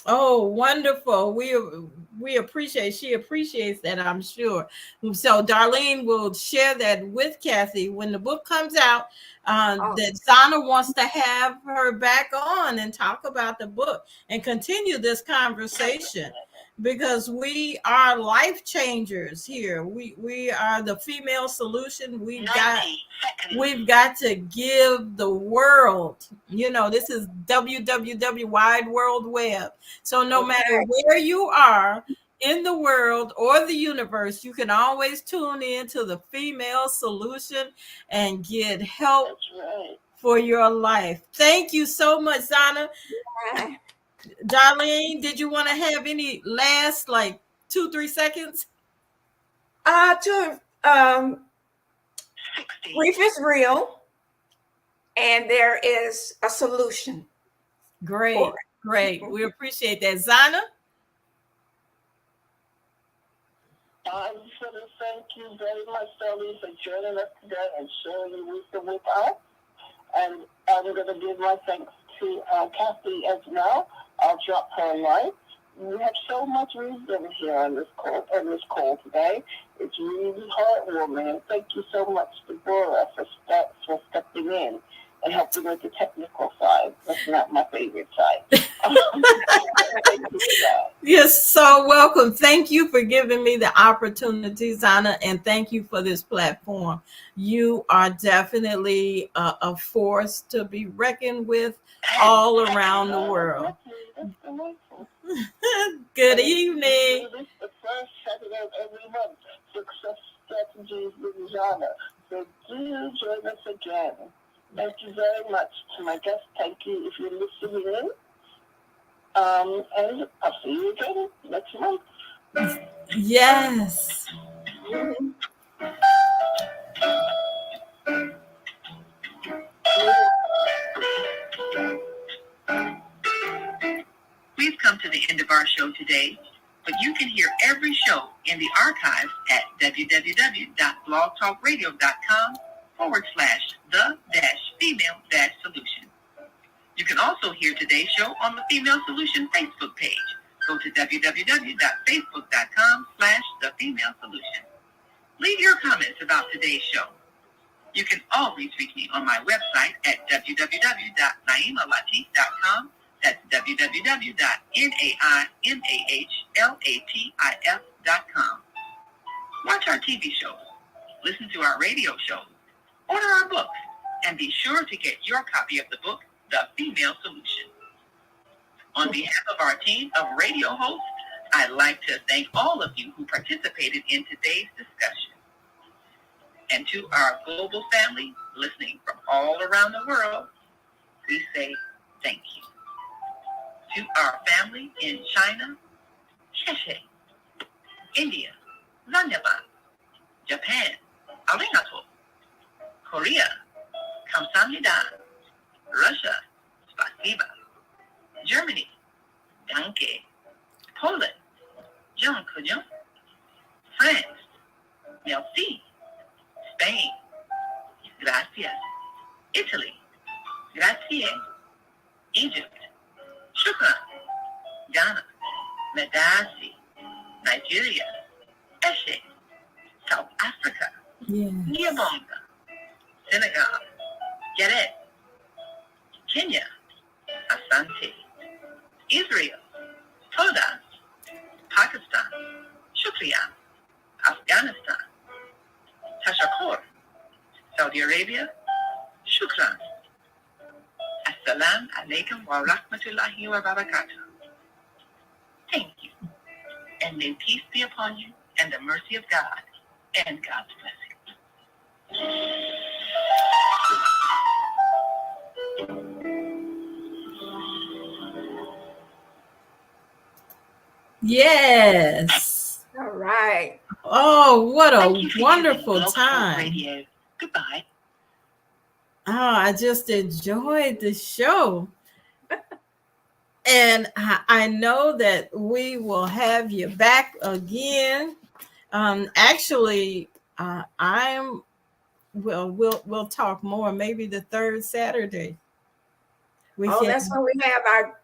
Oh, wonderful. We appreciate, she appreciates that, I'm sure. So Darlene will share that with Cathy when the book comes out, that Zhana wants to have her back on and talk about the book and continue this conversation, because we are life changers here. We are the female solution. We've got to give the world, this is www wide world web. So no matter where you are in the world or the universe, you can always tune in to the female solution and get help for your life. Thank you so much, Zhana. Darlene, did you want to have any last 2-3 seconds? Grief is real, and there is a solution. Great. We appreciate that. Zhana? I just want to thank you very much, Darlene, for joining us today and sharing your wisdom with us. And I'm going to give my thanks to Cathy as well. I'll drop her a line. you have so much wisdom here on this call today. It's really heartwarming, and thank you so much, Deborah, for stepping in and helping with the technical side. That's not my favorite side. Thank you for that. You're so welcome. Thank you for giving me the opportunity, Zhana, and thank you for this platform. You are definitely a force to be reckoned with all around the world. That's delightful. Good evening. This is the first Saturday of every month. Success Strategies with Zhana. So do join us again. Thank you very much to my guest. Thank you if you're listening in. And I'll see you again next month. Yes. We've come to the end of our show today, but you can hear every show in the archives at www.blogtalkradio.com/the-female-solution. You can also hear today's show on the Female Solution Facebook page. Go to www.facebook.com/the-female-solution. Leave your comments about today's show. You can always reach me on my website at www.naimalatif.com. That's www.naimalatif.com. Watch our TV shows, listen to our radio shows, order our books, and be sure to get your copy of the book, The Female Solution. On behalf of our team of radio hosts, I'd like to thank all of you who participated in today's discussion. And to our global family listening from all around the world, we say thank you. To our family in China, Sheshe, India, Zanyaba, Japan, Arigato, Korea, Kamsamnida, Russia, Spasiba, Germany, Danke, Poland, Jean Kujon, France, Merci, Spain, Gracias, Italy, Grazie, Egypt, Shukran, Ghana, Medasi, Nigeria, Eshe, South Africa, Niabonga, Senegal, Geret, Kenya, Asante, Israel, Toda, Pakistan, Shukriya, Afghanistan, Tashakur, Saudi Arabia, Shukran. Assalamu alaikum wa rahmatullahi wa barakatuh. Thank you. And may peace be upon you and the mercy of God and God's blessing. Yes. All right. Oh, what a wonderful time. Radio. Goodbye. Oh, I just enjoyed the show. And I know that we will have you back again. Actually, we'll talk more, maybe the third Saturday. That's when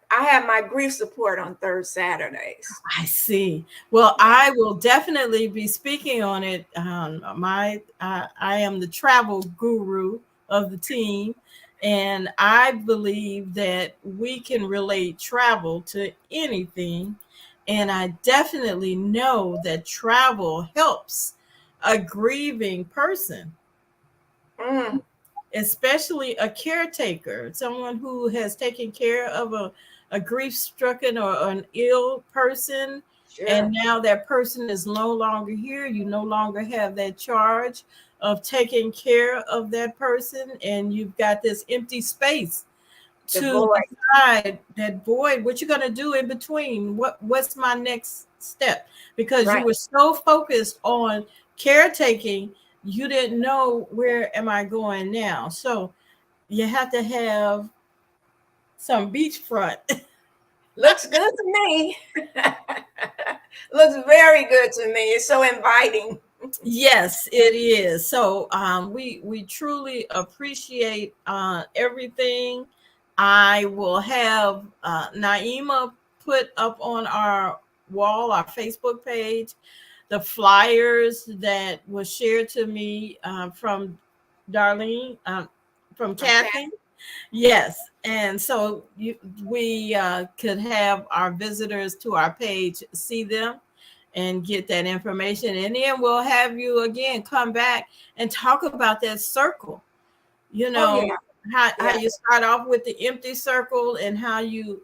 I have my grief support on third Saturdays. I see. Well, I will definitely be speaking on it. I am the travel guru of the team, and I believe that we can relate travel to anything. And I definitely know that travel helps a grieving person. Especially a caretaker, someone who has taken care of a grief-stricken or an ill person. Sure. And now that person is no longer here. You no longer have that charge of taking care of that person, and you've got this empty space to decide that void. What you're going to do in between? What's my next step? Because you were so focused on caretaking, you didn't know where am I going now. So you have to have some beachfront. Looks good to me. Looks very good to me. It's so inviting. Yes, it is. So we truly appreciate everything. I will have Naima put up on our wall, our Facebook page, the flyers that was shared to me from Darlene, from Cathy. Yes. And so we could have our visitors to our page see them and get that information. And then we'll have you again come back and talk about that circle. You know, how you start off with the empty circle and how you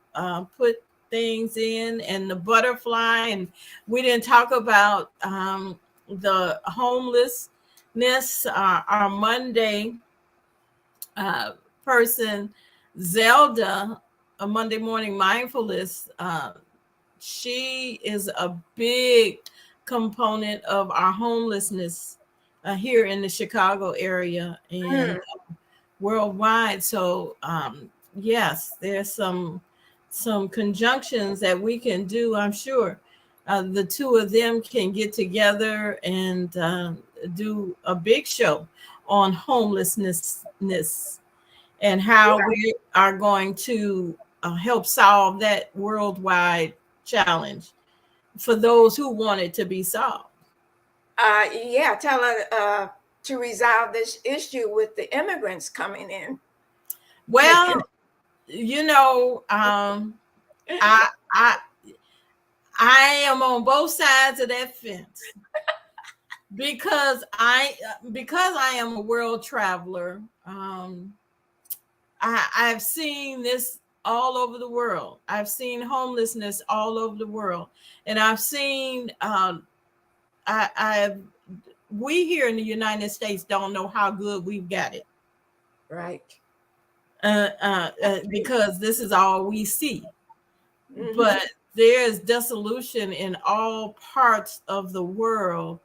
put things in, and the butterfly. And we didn't talk about the homelessness. Our Monday person, Zelda, a Monday morning mindfulness, she is a big component of our homelessness here in the Chicago area and worldwide. So yes, there's some conjunctions that we can do. I'm sure the two of them can get together and do a big show on homelessness and how we are going to help solve that worldwide challenge for those who want it to be solved. Tell her to resolve this issue with the immigrants coming in. Well, you know, I am on both sides of that fence because I am a world traveler. I've seen this all over the world. I've seen homelessness all over the world, and I've seen we here in the United States don't know how good we've got it, right? Because this is all we see. But there's dissolution in all parts of the world,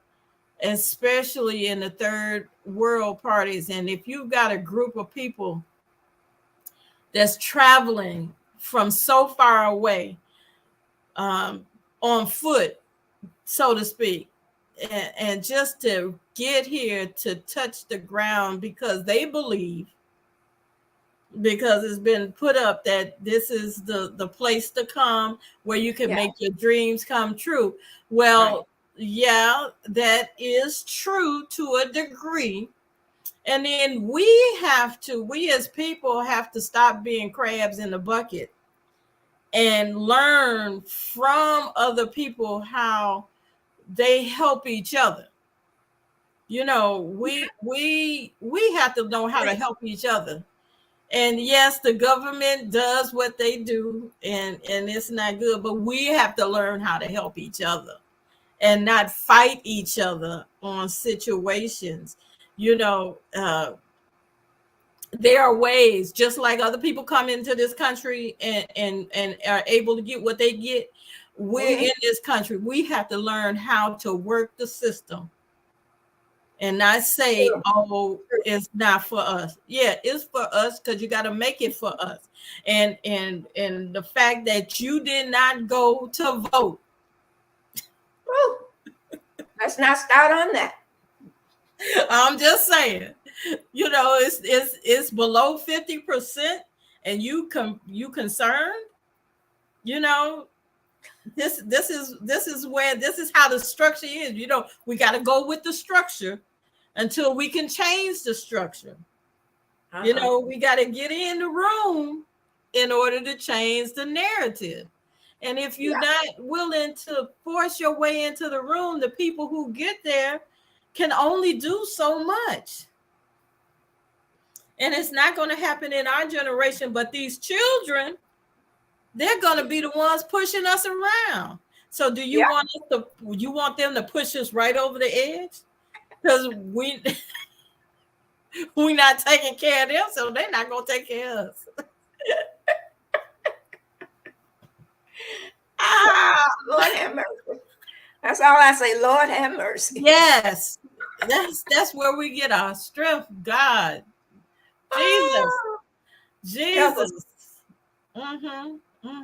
especially in the third world parties. And if you've got a group of people that's traveling from so far away on foot, so to speak, and just to get here to touch the ground because they believe, because it's been put up that this is the place to come where you can make your dreams come true. Well, yeah, that is true to a degree. And then we as people have to stop being crabs in the bucket and learn from other people how they help each other. You know, we have to know how to help each other. And yes, the government does what they do, and it's not good, but we have to learn how to help each other and not fight each other on situations. You know, there are ways, just like other people come into this country and are able to get what they get. We're in this country. We have to learn how to work the system and not say, oh, it's not for us. Yeah, it's for us because you got to make it for us. And the fact that you did not go to vote. Let's not start on that. I'm just saying, you know, it's below 50%, and you concerned, you know. This is how the structure is. You know, we got to go with the structure until we can change the structure. You know, we got to get in the room in order to change the narrative. And if you're not willing to force your way into the room, the people who get there can only do so much. And it's not going to happen in our generation, but these children, they're going to be the ones pushing us around. So do you want them to push us right over the edge? Because we're not taking care of them, so they're not going to take care of us. Lord have mercy. That's all I say. Lord have mercy. Yes, that's where we get our strength. God, Jesus.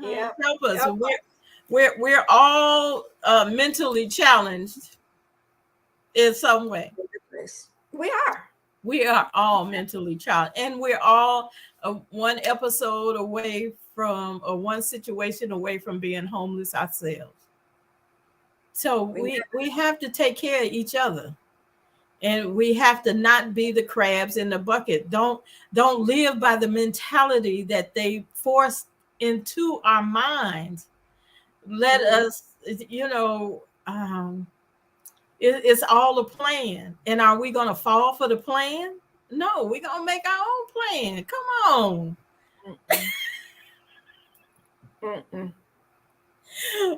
Yeah. Help us. We're all mentally challenged in some way. We are. We are all mentally challenged, and we're all one episode away from, or one situation away from being homeless ourselves. So we have to take care of each other, and we have to not be the crabs in the bucket. Don't live by the mentality that they force into our minds. Let us, it's all a plan. And are we going to fall for the plan? No, we're going to make our own plan. Come on.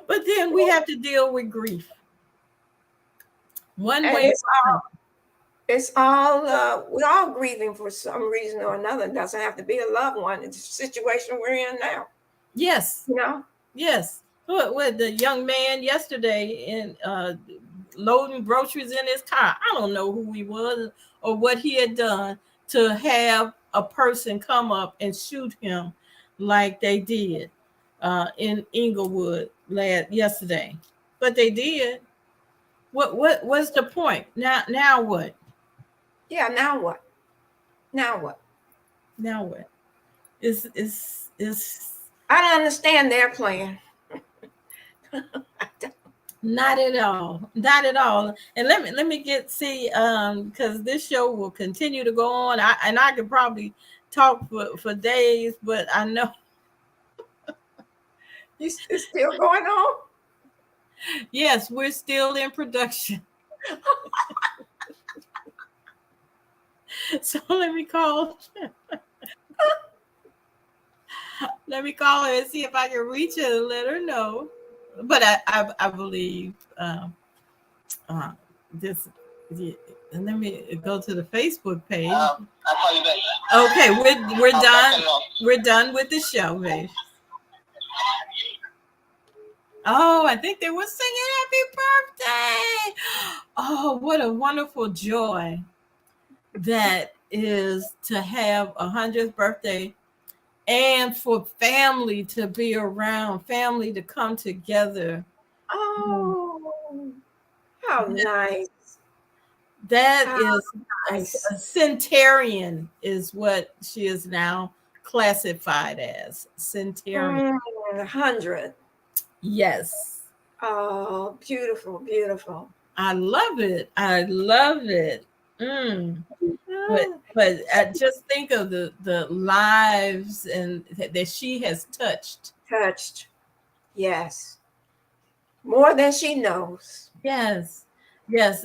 But then we have to deal with grief. One way. It's all we're all grieving for some reason or another. It doesn't have to be a loved one. It's a situation we're in now. Yes. You know? Yes. With the young man yesterday in loading groceries in his car. I don't know who he was or what he had done to have a person come up and shoot him like they did in Inglewood yesterday. But they did. What was the point? Now what? Yeah, now what? Now what? Now what? Is I don't understand their plan. Not at all. Not at all. And let me see because this show will continue to go on. I could probably talk for days, but I know It's still going on. Yes, we're still in production. So let me call her and see if I can reach her and let her know. But I believe this. Yeah, and let me go to the Facebook page. I'll call you back. Okay, we're done. We're done with the show, babe. Oh, I think they were singing happy birthday. Oh, what a wonderful joy that is to have 100th birthday, and for family to be around, family to come together. Oh, how nice. That is nice. A centenarian is what she is now classified as. Centenarian. 100. Yes. Oh, beautiful, beautiful. I love it. I love it. But just think of the lives and that she has touched. Yes. More than she knows. Yes,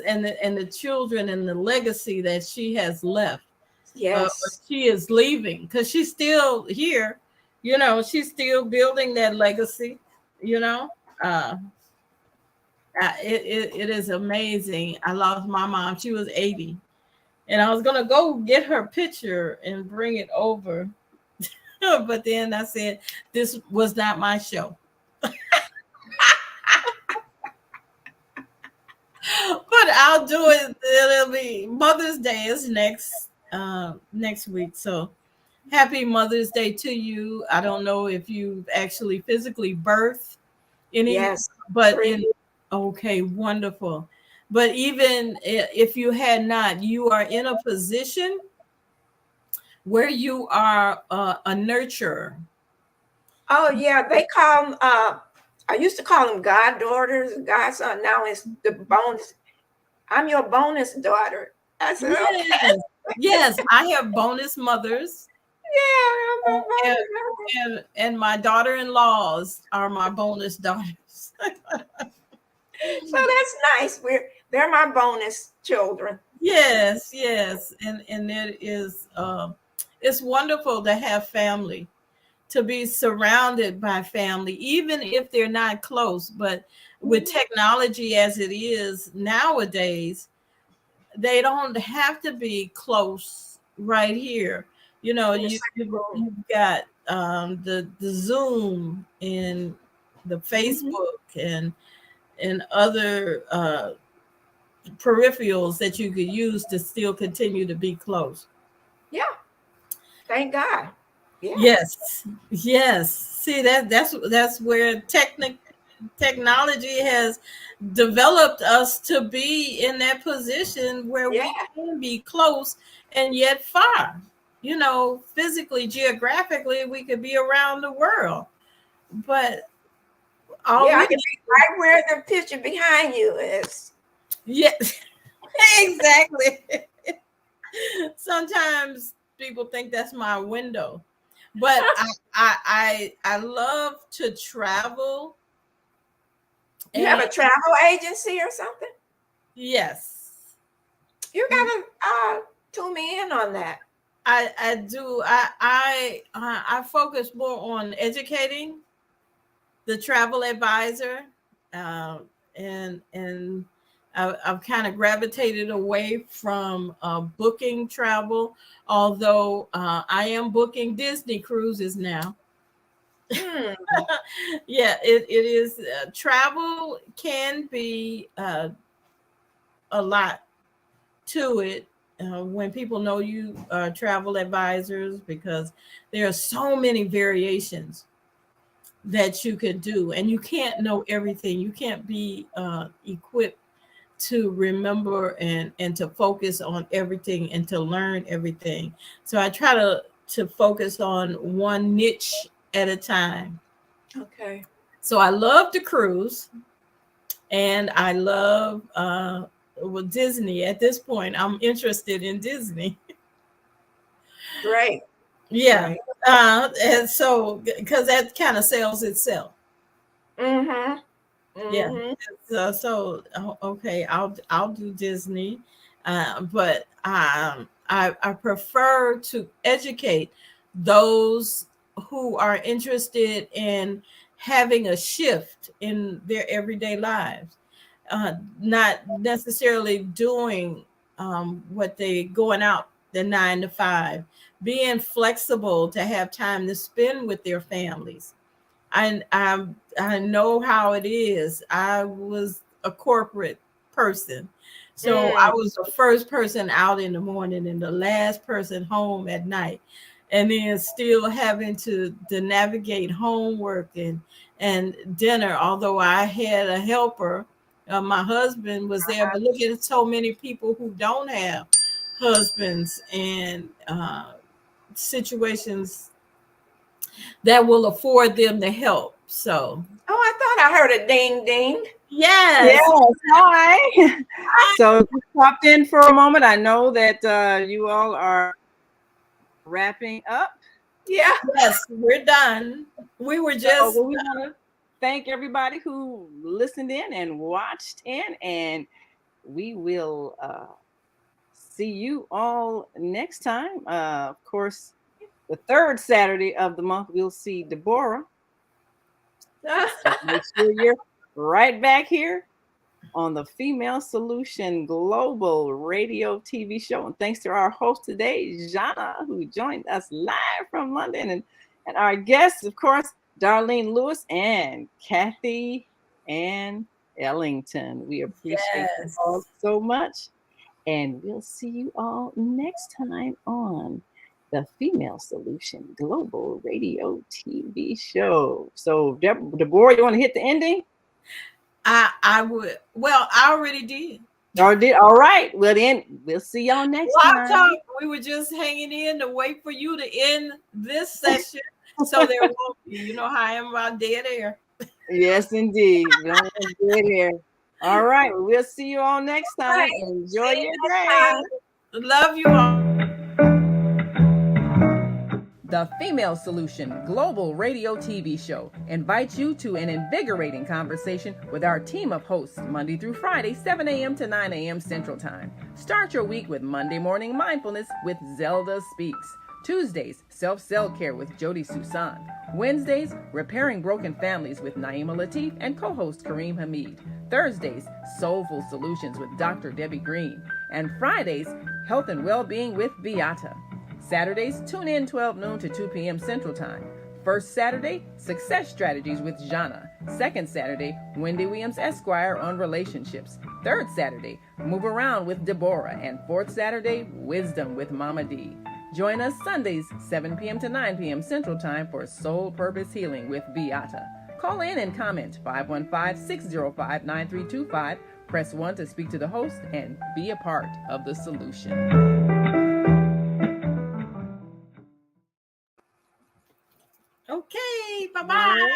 and the children and the legacy that she has left. Yes, she is leaving because she's still here. She's still building that legacy. It is amazing. I lost my mom. She was 80. And I was going to go get her picture and bring it over. But then I said, this was not my show. But I'll do it. It'll be Mother's Day is next week. So happy Mother's Day to you. I don't know if you've actually physically birthed any. Yes. But okay, wonderful. But even if you had not, you are in a position where you are a nurturer. Oh, yeah. They call them, I used to call them goddaughters, godson. Now it's the bonus. I'm your bonus daughter. I said, yes. Okay. Yes, I have bonus mothers. Yeah. And my daughter-in-laws are my bonus daughters. So that's nice. They're my bonus children. Yes, and it is it's wonderful to have family, to be surrounded by family, even if they're not close. But with technology as it is nowadays, they don't have to be close right here. You've got the Zoom and the Facebook and other peripherals that you could use to still continue to be close. Yeah. Thank God. Yeah. Yes. See, that's where technology has developed us to be in that position where Yeah. we can be close and yet far. You know, physically, geographically, we could be around the world, but Yeah, I already, can be right where the picture behind you is. yes, exactly. Sometimes people think that's my window, but I love to travel. You have And a travel agency or something? yes, You gotta tune me in on that. I do. I focus more on educating the travel advisor, and I've kind of gravitated away from booking travel, although I am booking Disney cruises now. Yeah, it is. Travel can be a lot to it when people know you are travel advisors, because there are so many variations that you could do, and you can't know everything. You can't be equipped to remember and to focus on everything and to learn everything. So I try to focus on one niche at a time. Okay. So I love to cruise, and I love well, Disney. At this point, I'm interested in Disney. Great. Yeah. Great. And so, because that kind of sells itself. Mm-hmm. Yeah. Mm-hmm. Okay, I'll do Disney, but I prefer to educate those who are interested in having a shift in their everyday lives, not necessarily doing what they going out the 9 to 5, being flexible to have time to spend with their families. I know how it is. I was a corporate person. So I was the first person out in the morning and the last person home at night. And then still having to navigate homework and dinner, although I had a helper. My husband was there, but look at so many people who don't have husbands and situations that will afford them the help. So, Oh, I thought I heard a ding ding. yes. Yes, hi. So just popped in for a moment. I know that you all are wrapping up. Yeah. Yes, we're done. We were just So we want to thank everybody who listened in and watched in, and we will see you all next time. Of course, the third Saturday of the month, we'll see Deborah. So make sure you're right back here on the Female Solution Global Radio TV show. And thanks to our host today, Zhana, who joined us live from London. And our guests, of course, Darlene Lewis and Cathy Ann Ellington. We appreciate you all so much. And we'll see you all next time on the Female Solution Global Radio TV show. So, Deborah, you want to hit the ending? I would. Well, I already did. Or did? All right. Well, then we'll see y'all next time. We were just hanging in to wait for you to end this session, so there won't be. You know how I am about dead air. Yes, indeed. Dead air. All right. We'll see you all next time. Enjoy your day. Love you all. The Female Solution Global Radio TV show invites you to an invigorating conversation with our team of hosts Monday through Friday, 7 a.m. to 9 a.m. Central Time. Start your week with Monday Morning Mindfulness with Zelda Speaks. Tuesdays, Self-Cell Care with Jody Susan. Wednesdays, Repairing Broken Families with Naima Latif and co-host Kareem Hamid. Thursdays, Soulful Solutions with Dr. Debbie Green. And Fridays, Health and Wellbeing with Beata. Saturdays, tune in 12 noon to 2 p.m. Central Time. First Saturday, Success Strategies with Zhana. Second Saturday, Wendy Williams Esquire on relationships. Third Saturday, Move Around with Deborah. And fourth Saturday, Wisdom with Mama D. Join us Sundays, 7 p.m. to 9 p.m. Central Time for Soul Purpose Healing with Beata. Call in and comment 515-605-9325. Press 1 to speak to the host and be a part of the solution. Okay, bye-bye.